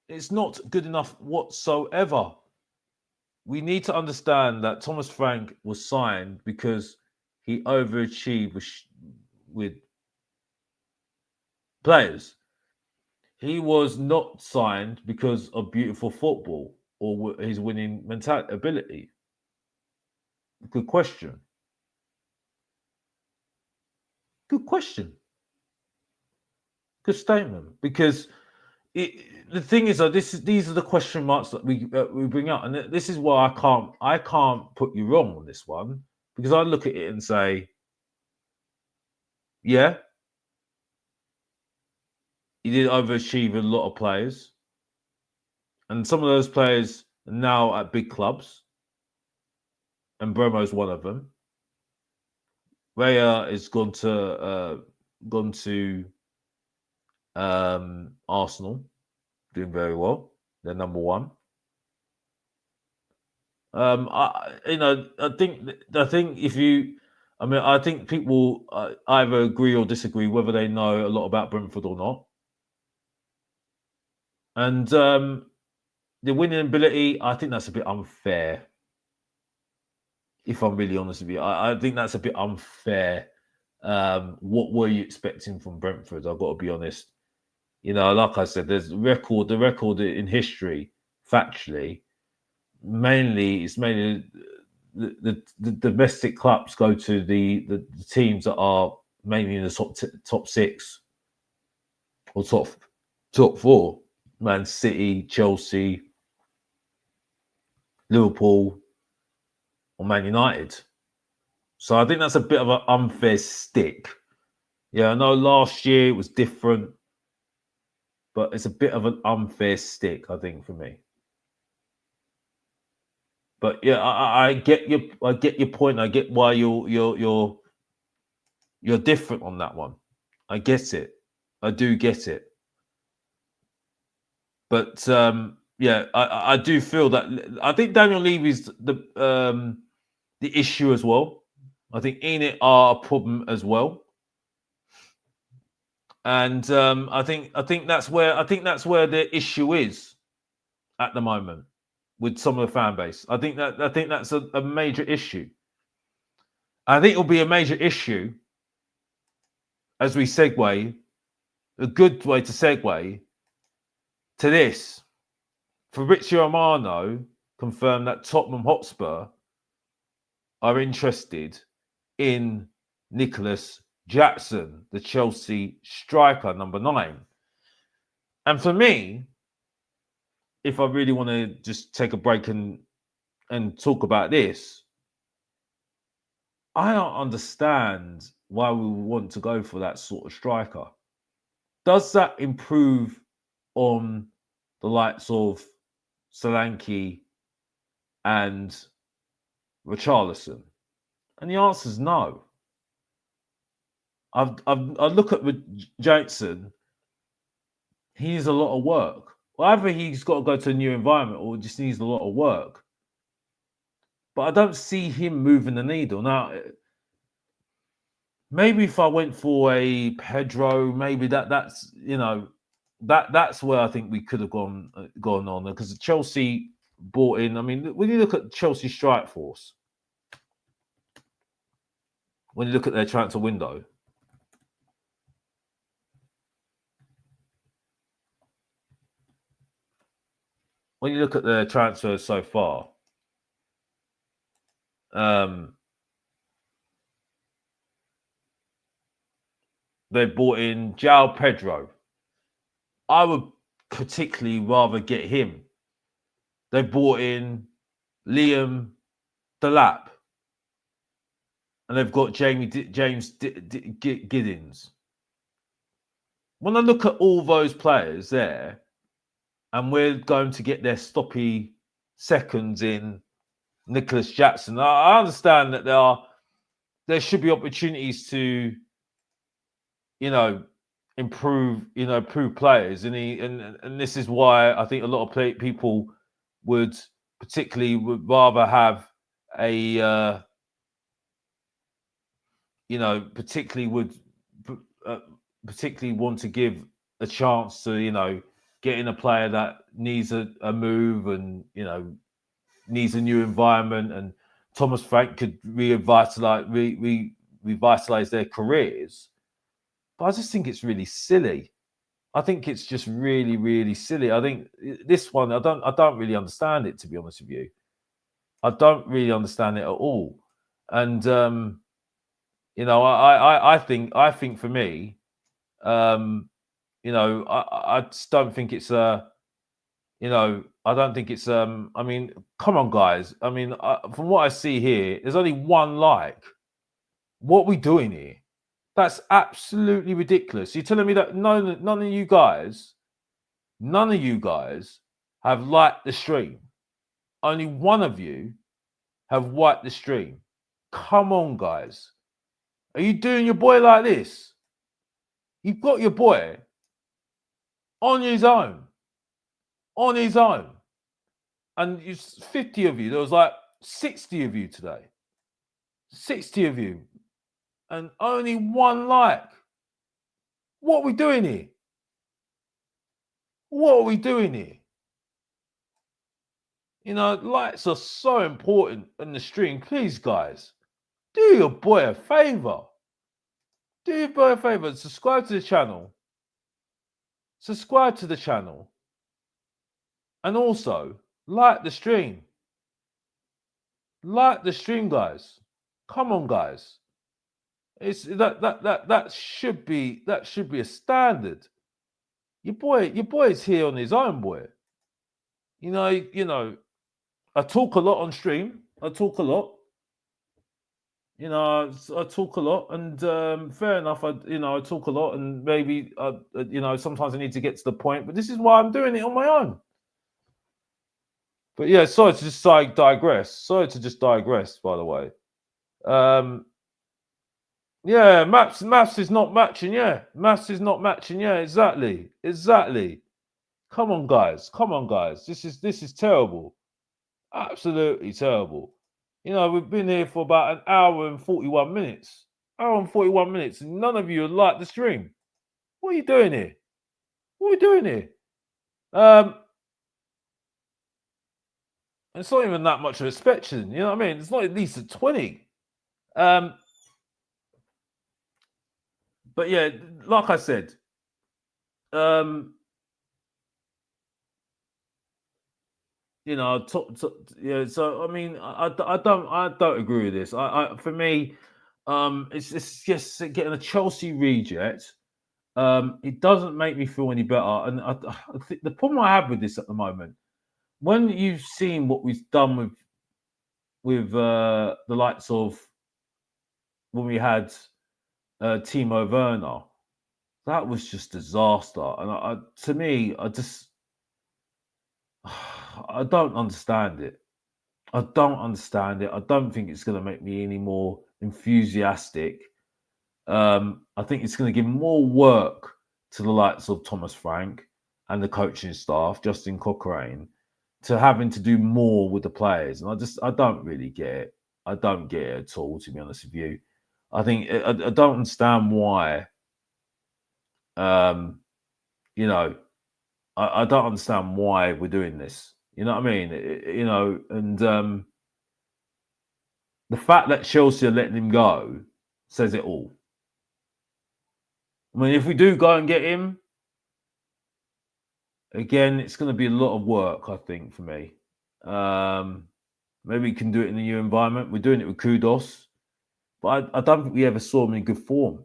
It's not good enough whatsoever. We need to understand that Thomas Frank was signed because he overachieved with players. He was not signed because of beautiful football or his winning mentality ability. Good question. Good question. Good statement. Because the thing is, though, these are the question marks that we bring up, and this is why I can't put you wrong on this one, because I look at it and say, yeah, he did overachieve a lot of players, and some of those players are now at big clubs, and Bromo's one of them. Raya has gone to Arsenal, doing very well. They're number one. I think if you, I think people either agree or disagree whether they know a lot about Brentford or not. And the winning ability, I think that's a bit unfair. If I'm really honest with you, I think that's a bit unfair. What were you expecting from Brentford? I've got to be honest. Like I said, there's the record in history, factually, it's mainly the domestic clubs go to the teams that are mainly in the top six or top four: Man City, Chelsea, Liverpool, or Man United. So I think that's a bit of an unfair stick. Yeah, I know last year it was different, but it's a bit of an unfair stick, I think, for me. But yeah, I get your point. I get why you're different on that one. I get it. I do get it. But yeah, I do feel that I think Daniel Levy's the issue as well. I think Enid are a problem as well. And I think that's where the issue is at the moment with some of the fan base. I think that's a major issue. I think it'll be a major issue as we segue. A good way to segue to this. Fabrizio Romano confirmed that Tottenham Hotspur are interested in Nicholas Jackson, the Chelsea striker, number 9. And for me, if I really want to just take a break and talk about this, I don't understand why we want to go for that sort of striker. Does that improve on the likes of Solanke and Richarlison? And the answer is no. I look at Jackson. He needs a lot of work. Either he's got to go to a new environment or just needs a lot of work. But I don't see him moving the needle. Now, maybe if I went for a Pedro, maybe that's where I think we could have gone on, because Chelsea bought in. I mean, when you look at Chelsea strike force, when you look at their transfer window, when you look at their transfers so far, they bought in João Pedro. I would particularly rather get him. They bought in Liam Delap, and they've got James Giddens. When I look at all those players there, and we're going to get their stoppy seconds in Nicholas Jackson, I understand that there should be opportunities to, improve players, and this is why I think a lot of people would rather have a particularly want to give a chance to get in a player that needs a move and needs a new environment, and Thomas Frank could revitalize their careers. But I just think it's really silly. I think it's just really, really silly. I think this one, I don't really understand it, to be honest with you. I don't really understand it at all. And I think for me, I just don't think it's I don't think it's I mean, come on, guys. I mean, from what I see here, there's only one like. What are we doing here? That's absolutely ridiculous. You're telling me that none of you guys have liked the stream. Only one of you have liked the stream. Come on, guys. Are you doing your boy like this? You've got your boy on his own. On his own. And it's 50 of you. There was like 60 of you today. 60 of you. And only one like. What are we doing here? What are we doing here? Likes are so important in the stream. Please, guys, do your boy a favor. Do your boy a favor. Subscribe to the channel. Subscribe to the channel. And also, like the stream. Like the stream, guys. Come on, guys. It's that should be a standard. Your boy's here on his own, boy. I talk a lot on stream. I talk a lot. I talk a lot, and fair enough. I talk a lot, and maybe sometimes I need to get to the point. But this is why I'm doing it on my own. But yeah, sorry to just digress. Sorry to just digress. By the way, yeah, maths is not matching. Yeah, maths is not matching. Yeah, exactly. Come on, guys. This is terrible. Absolutely terrible. We've been here for about an hour and 41 minutes. And none of you like the stream. What are you doing here? It's not even that much of a spectrum, you know what I mean? It's not at least a 20. But yeah, like I said, so I mean, I don't agree with this. For me, it's just getting a Chelsea reject. It doesn't make me feel any better. And I think the problem I have with this at the moment, when you've seen what we've done with the likes of when we had Timo Werner, that was just disaster. And to me, I don't understand it. I don't think it's going to make me any more enthusiastic. I think it's going to give more work to the likes of Thomas Frank and the coaching staff, Justin Cochrane, to having to do more with the players. And I don't really get it. I don't get it at all, to be honest with you. I think I don't understand why. I don't understand why we're doing this. You know what I mean? And the fact that Chelsea are letting him go says it all. I mean, if we do go and get him, again, it's going to be a lot of work, I think, for me. Maybe we can do it in a new environment. We're doing it with Kudos. But I don't think we ever saw him in good form,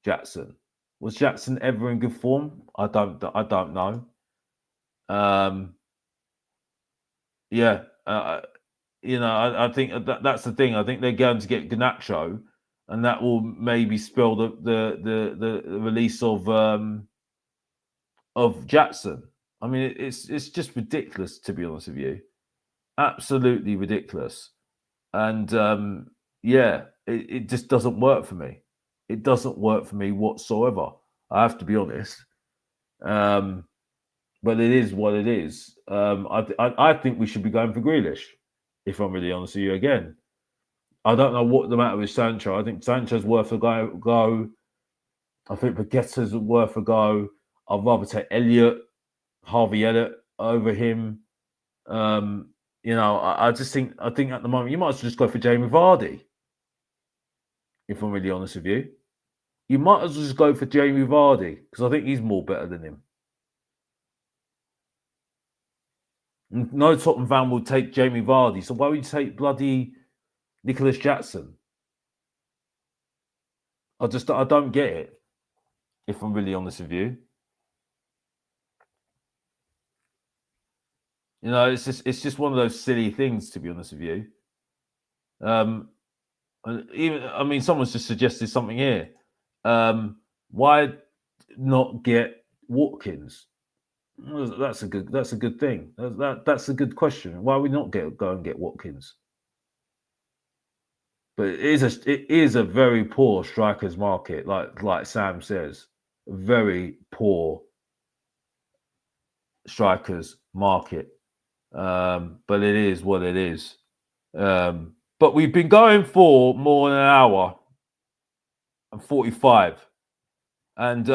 Jackson. Was Jackson ever in good form? I don't know. I think that's the thing. I think they're going to get Garnacho, and that will maybe spell the release of Jackson. I mean, it's just ridiculous, to be honest with you. Absolutely ridiculous. And it just doesn't work for me. It doesn't work for me whatsoever. I have to be honest. But it is what it is. I think we should be going for Grealish, if I'm really honest with you again. I don't know what the matter with Sancho. I think Sancho's worth a go. I think Paqueta's worth a go. I'd rather take Harvey Elliott over him. I think at the moment you might as well just go for Jamie Vardy. If I'm really honest with you, you might as well just go for Jamie Vardy because I think he's more better than him. No Tottenham fan will take Jamie Vardy, so why would you take bloody Nicholas Jackson? I don't get it. if I'm really honest with you. You know, it's just one of those silly things, to be honest with you. Even I mean, someone's just suggested something here. Why not get Watkins? Well, that's a good thing. That's a good question. Why we not go and get Watkins? But it is a very poor strikers market, like Sam says, very poor strikers market. But it is what it is. But we've been going for more than an hour and 45. And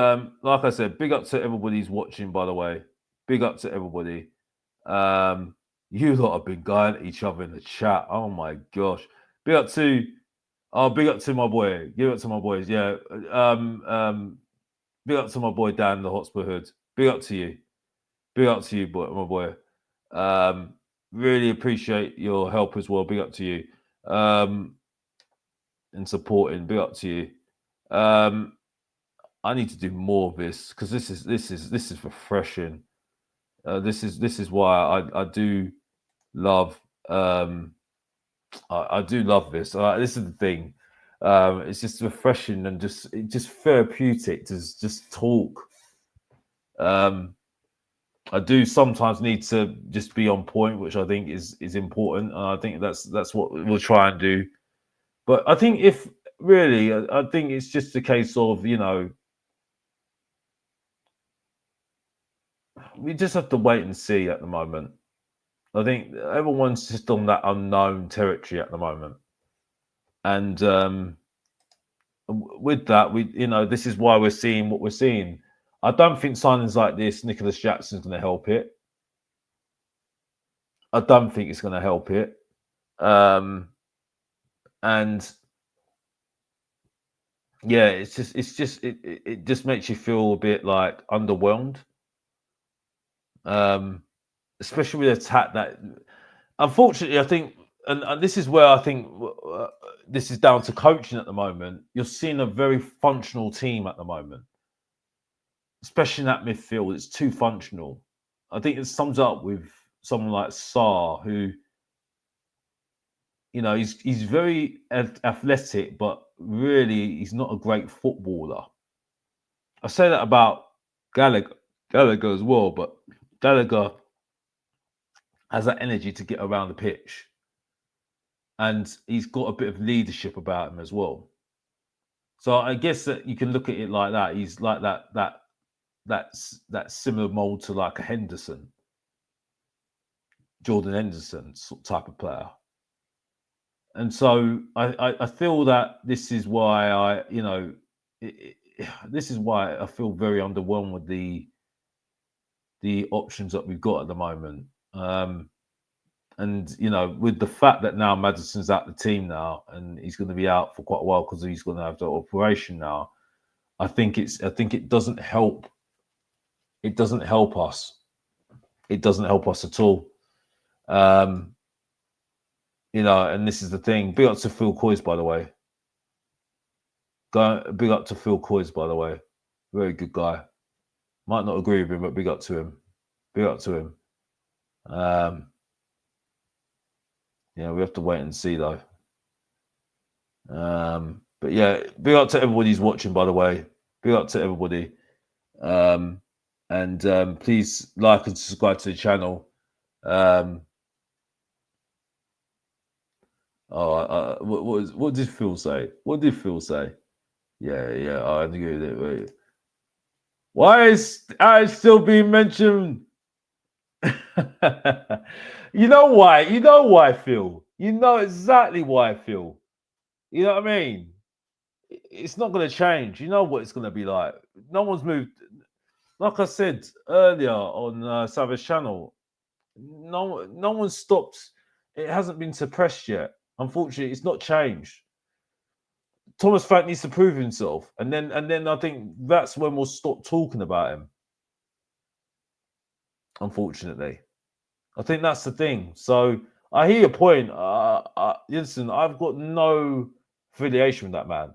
like I said, big up to everybody's watching, by the way. Big up to everybody. You lot have been going at each other in the chat. Oh my gosh. Big up to my boy. Give it to my boys. Yeah. Big up to my boy Dan in the Hotspur Hood. Big up to you. Big up to you, my boy. Really appreciate your help as well. Big up to you. And supporting. Big up to you. I need to do more of this because this is refreshing. This is why I do love I do love this. This is the thing. It's just refreshing and just therapeutic to just talk. I do sometimes need to just be on point, which I think is important, and I think that's what we'll try and do. But I think if really, I think it's just a case of, you know, we just have to wait and see at the moment. I think everyone's just on that unknown territory at the moment, and with that, this is why we're seeing what we're seeing. I don't think signings like this, Nicholas Jackson's going to help it. I don't think it's going to help it, and yeah, it just makes you feel a bit like underwhelmed. Especially with attack that, unfortunately, I think, and this is where I think this is down to coaching at the moment. You're seeing a very functional team at the moment, especially in that midfield. It's too functional. I think it sums up with someone like Sarr, who, you know, he's very athletic, but really he's not a great footballer. I say that about Gallagher as well, but Gallagher has that energy to get around the pitch, and he's got a bit of leadership about him as well. So I guess that you can look at it like that. He's like that similar mold to like a Henderson, Jordan Henderson type of player. And so I feel that this is why this is why I feel very underwhelmed with the options that we've got at the moment. And, you know, with the fact that now Maddison's out the team now and he's going to be out for quite a while because he's going to have the operation now, I think it doesn't help. It doesn't help us. It doesn't help us at all. You know, and this is the thing. Big up to Phil Coyes, by the way. Big up to Phil Coyes, by the way. Very good guy. Might not agree with him, but big up to him. Big up to him. Yeah, we have to wait and see though. But yeah, big up to everybody who's watching, by the way. Big up to everybody. And please like and subscribe to the channel. What did Phil say? What did Phil say? Yeah, I agree with it. Wait. Why is I still being mentioned? You know why? You know why, Phil? You know exactly why, Phil. You know what I mean? It's not going to change. You know what it's going to be like. No one's moved. Like I said earlier on Savage Channel, no one stopped. It hasn't been suppressed yet. Unfortunately, it's not changed. Thomas Frank needs to prove himself, and then I think that's when we'll stop talking about him. Unfortunately, I think that's the thing. So I hear your point. Listen, I've got no affiliation with that man.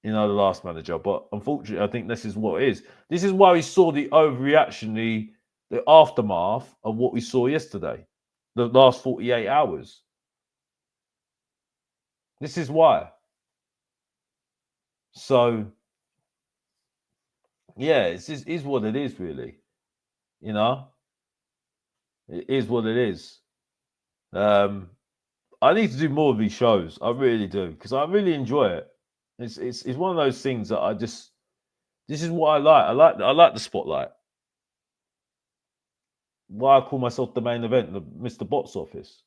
the last manager. But unfortunately, I think this is what it is. This is why we saw the overreaction, the aftermath of what we saw yesterday, the last 48 hours. This is why. So, yeah, is what it is, really. You know, it is what it is. I need to do more of these shows. I really do, because I really enjoy it. It's one of those things that I just. This is what I like. I like the spotlight. Why I call myself the main event, the Mr. Box Office.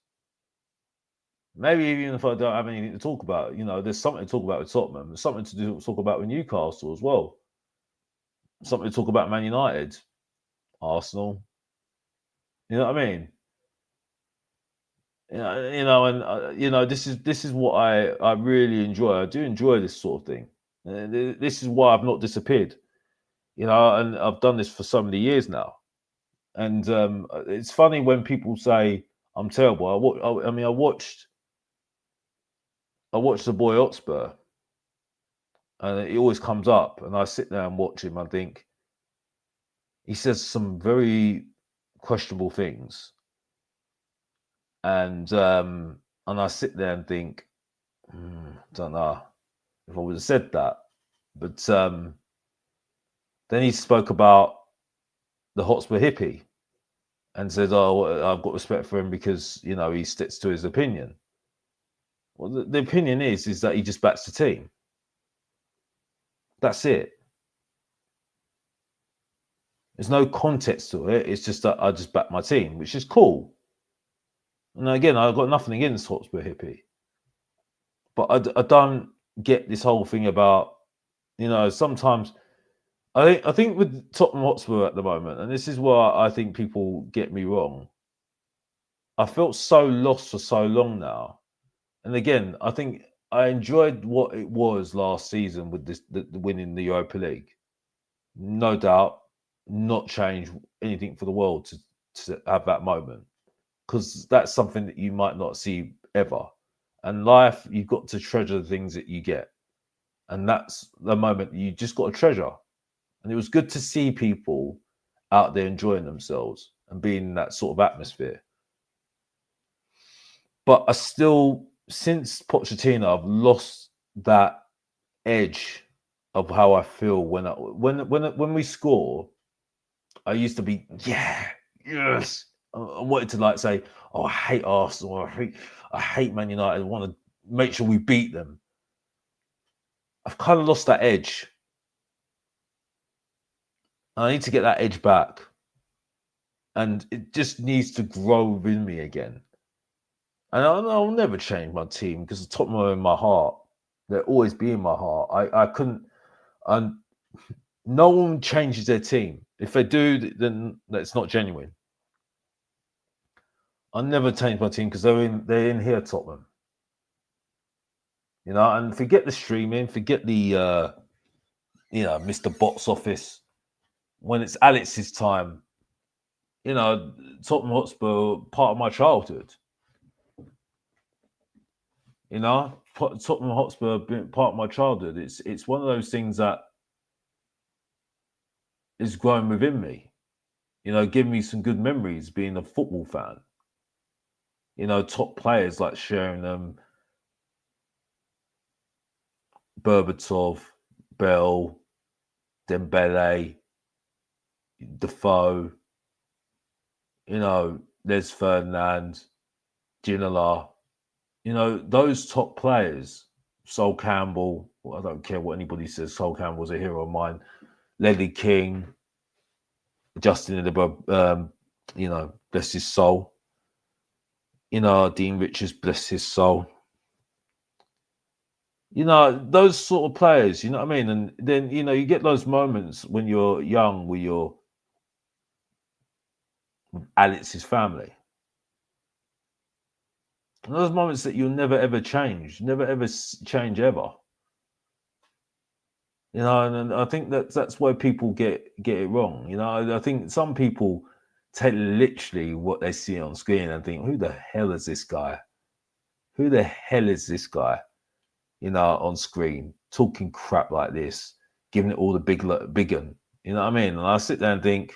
Maybe even if I don't have anything to talk about, there's something to talk about with Tottenham. There's something to talk about with Newcastle as well. Something to talk about Man United, Arsenal. You know what I mean? This is what I really enjoy. I do enjoy this sort of thing. And this is why I've not disappeared. And I've done this for so many years now. And it's funny when people say I'm terrible. I watched the boy Hotspur, and it always comes up, and I sit there and watch him. I think he says some very questionable things, and I sit there and think, don't know if I would have said that, but then he spoke about the Hotspur hippie and said, "Oh, I've got respect for him because he sticks to his opinion." Well, the opinion is that he just backs the team. That's it. There's no context to it. It's just that I just back my team, which is cool. And again, I've got nothing against Hotspur hippie, but I don't get this whole thing about sometimes. I think with Tottenham Hotspur at the moment, and this is where I think people get me wrong. I felt so lost for so long now, and again, I think I enjoyed what it was last season with the winning the Europa League. No doubt, not change anything for the world to have that moment, because that's something that you might not see ever. And life, you've got to treasure the things that you get, and that's the moment you just got to treasure. And it was good to see people out there enjoying themselves and being in that sort of atmosphere. But I still, since Pochettino, I've lost that edge of how I feel when we score. I used to be, yeah, yes. I wanted to say, oh, I hate Arsenal. I hate Man United. I want to make sure we beat them. I've kind of lost that edge. I need to get that edge back. And it just needs to grow within me again. And I'll never change my team because the Tottenham are in my heart. They'll always be in my heart. I couldn't. And no one changes their team. If they do, then that's not genuine. I'll never change my team because they're in here, Tottenham. And forget the streaming, forget the Mr. Box Office. When it's Alex's time, Tottenham Hotspur, part of my childhood. Tottenham Hotspur being part of my childhood. It's one of those things that is growing within me. Giving me some good memories being a football fan. Top players like Sheringham, Berbatov, Bell, Dembele, Defoe, Les Ferdinand, Ginola, those top players, Sol Campbell, well, I don't care what anybody says, Sol Campbell's a hero of mine, Ledley King, Justin Edinburgh, bless his soul, Dean Richards, bless his soul. Those sort of players, you know what I mean? And then, you get those moments when you're young with Alex's family. And those moments that you'll never ever change, never ever change ever. And I think that's why people get it wrong. I think some people take literally what they see on screen and think, who the hell is this guy? Who the hell is this guy? On screen. talking crap like this, giving it all the big un. You know what I mean? And I sit there and think,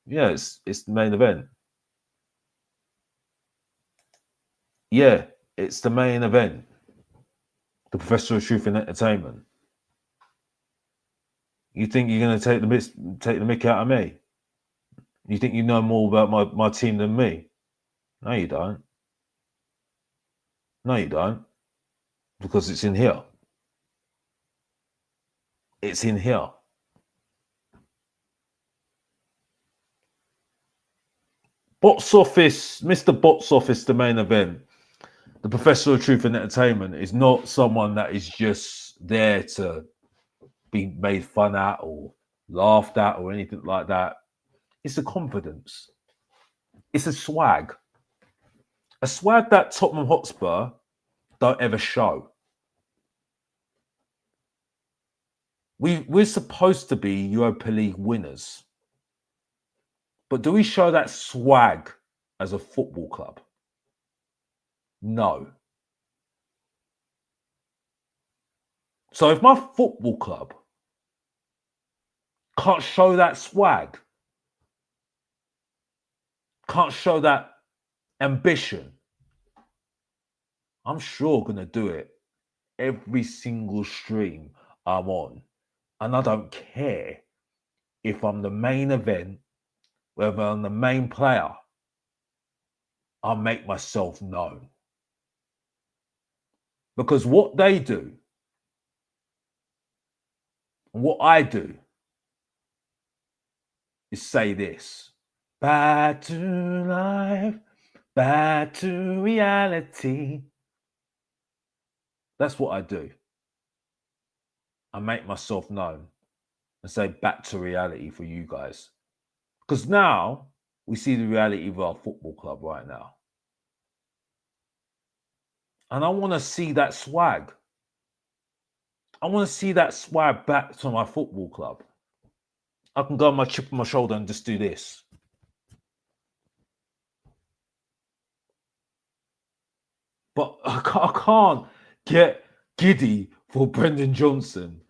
yeah, it's the main event. Yeah, it's the main event. The Professor of Truth in Entertainment. You think you're going to take the mick out of me? You think you know more about my team than me? No, you don't. No, you don't. Because it's in here. It's in here. Box Office, Mr. Box Office, the main event. The Professor of Truth and Entertainment is not someone that is just there to be made fun at or laughed at or anything like that. It's a confidence. It's a swag. A swag that Tottenham Hotspur don't ever show. We're supposed to be Europa League winners. But do we show that swag as a football club? No. So if my football club can't show that swag, can't show that ambition, I'm sure going to do it every single stream I'm on. And I don't care if I'm the main event, whether I'm the main player, I'll make myself known. Because what they do, and what I do, is say this: back to life, back to reality. That's what I do. I make myself known and say back to reality for you guys. Because now we see the reality of our football club right now. And I want to see that swag. I want to see that swag back to my football club. I can go on my chip on my shoulder and just do this. But I can't get giddy for Brendan Johnson.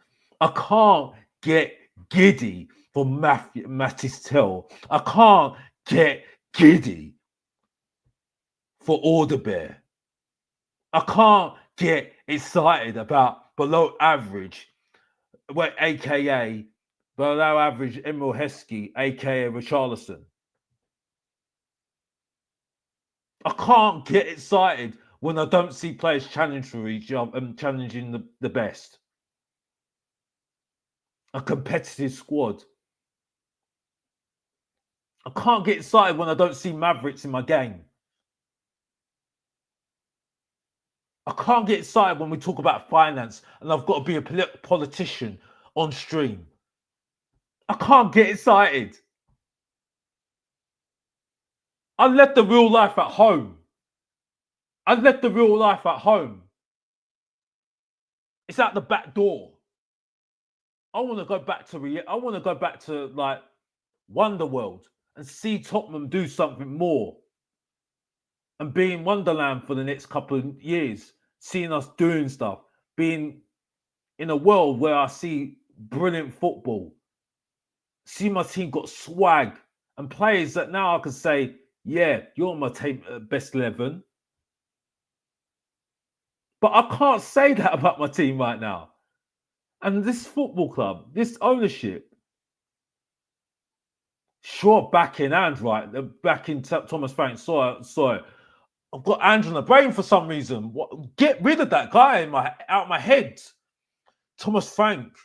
I can't get giddy for Mattis Tell. I can't get giddy for Orderbear. I can't get excited about below average, aka below average Emil Heskey, aka Richarlison. I can't get excited when I don't see players challenge for each other and challenging the best. A competitive squad. I can't get excited when I don't see Mavericks in my game. I can't get excited when we talk about finance and I've got to be a politician on stream. I can't get excited. I left the real life at home. I left the real life at home. It's out the back door. I want to go back to like Wonderworld and see Tottenham do something more and be in Wonderland for the next couple of years, seeing us doing stuff, being in a world where I see brilliant football, see my team got swag and players that now I can say, yeah, you're my team, best 11. But I can't say that about my team right now. And this football club, this ownership, sure, back in hand, right? Back in Thomas Frank. Sorry. I've got Andrew on the brain for some reason. Get rid of that guy out of my head. Thomas Frank.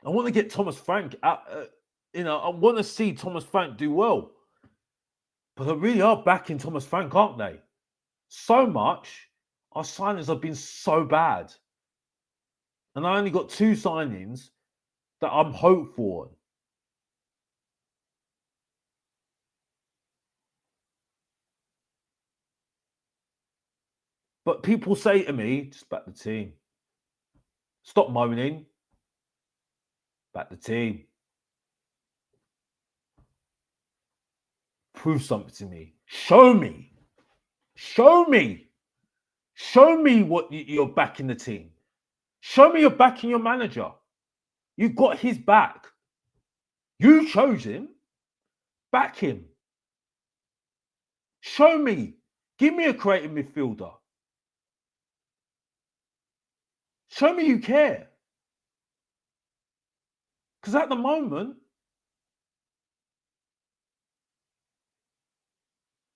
I want to get Thomas Frank out. I want to see Thomas Frank do well. But they really are backing Thomas Frank, aren't they? So much. Our signings have been so bad. And I only got 2 signings that I'm hopeful on. But people say to me, just back the team. Stop moaning. Back the team. Prove something to me. Show me. Show me. Show me what you're backing the team. Show me you're backing your manager. You got his back. You chose him. Back him. Show me. Give me a creative midfielder. Show me you care. Because at the moment,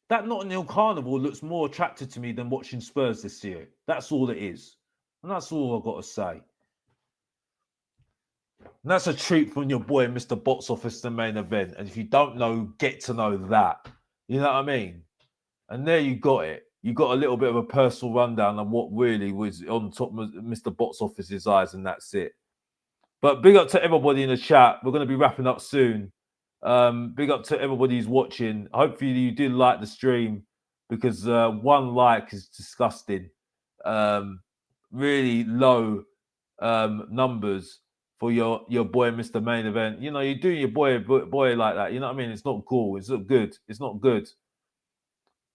that Notting Hill Carnival looks more attractive to me than watching Spurs this year. That's all it is. And that's all I've got to say. And that's a treat from your boy, Mr. Box Office, the main event. And if you don't know, get to know that. You know what I mean? And there you got it. You got a little bit of a personal rundown on what really was on top of Mr. Box Office's eyes, and that's it. But big up to everybody in the chat. We're going to be wrapping up soon. Big up to everybody who's watching. Hopefully you did like the stream, because one like is disgusting. Really low numbers for your boy, Mr. Main Event. You know, you do your boy like that. You know what I mean? It's not cool. It's not good. It's not good.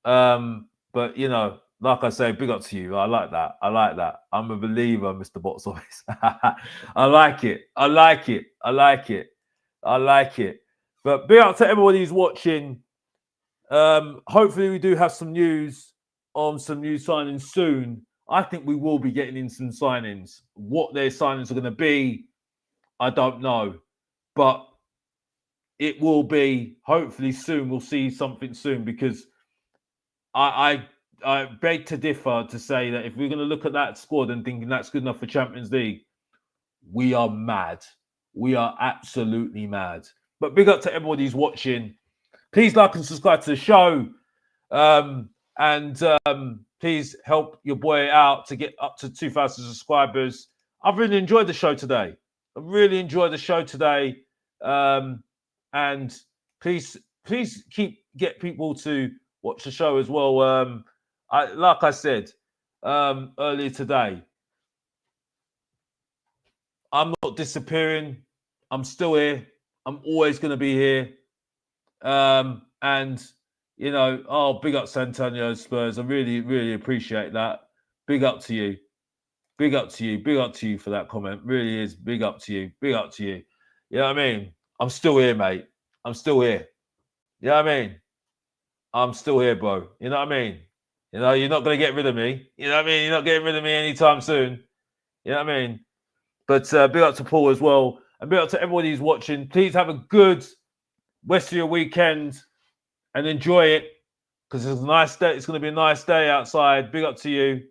But you know, like I say, big up to you. I like that. I like that. I'm a believer, Mr. Box Office. I like it. I like it. I like it. I like it. But big up to everybody who's watching. Hopefully we do have some news on some new signings soon. I think we will be getting in some signings. What their signings are going to be, I don't know. But it will be, hopefully soon, we'll see something soon, because I beg to differ to say that if we're going to look at that squad and thinking that's good enough for Champions League, we are mad. We are absolutely mad. But big up to everybody who's watching. Please like and subscribe to the show. Please help your boy out to get up to 2,000 subscribers. I've really enjoyed the show today. And please get people to watch the show as well. Like I said earlier today, I'm not disappearing. I'm still here. I'm always going to be here. And you know, big up San Antonio Spurs. I really, really appreciate that. Big up to you. Big up to you. Big up to you for that comment. Really is. Big up to you. Big up to you. You know what I mean? I'm still here, mate. I'm still here. You know what I mean? I'm still here, bro. You know what I mean? You know, you're not going to get rid of me. You know what I mean? You're not getting rid of me anytime soon. You know what I mean? But big up to Paul as well. And big up to everybody who's watching. Please have a good rest of your weekend and enjoy it, because it's a nice day. It's going to be a nice day outside. Big up to you.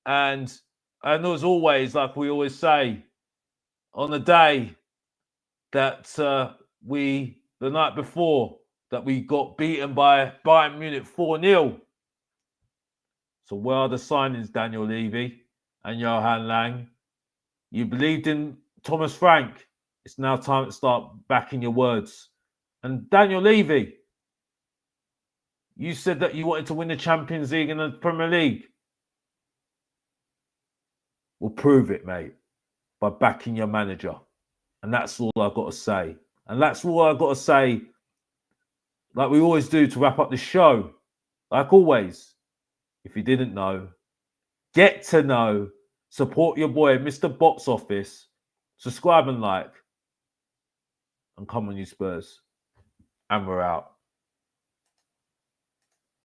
And as always, like we always say, on the day that the night before, that we got beaten by Bayern Munich 4-0. So where are the signings, Daniel Levy and Johan Lang? You believed in Thomas Frank. It's now time to start backing your words. And Daniel Levy, you said that you wanted to win the Champions League and the Premier League. Well, prove it, mate, by backing your manager. And that's all I've got to say. And that's all I've got to say, like we always do to wrap up the show. Like always, if you didn't know, get to know, support your boy, Mr. Box Office, subscribe and like, and come on, you Spurs. And we're out.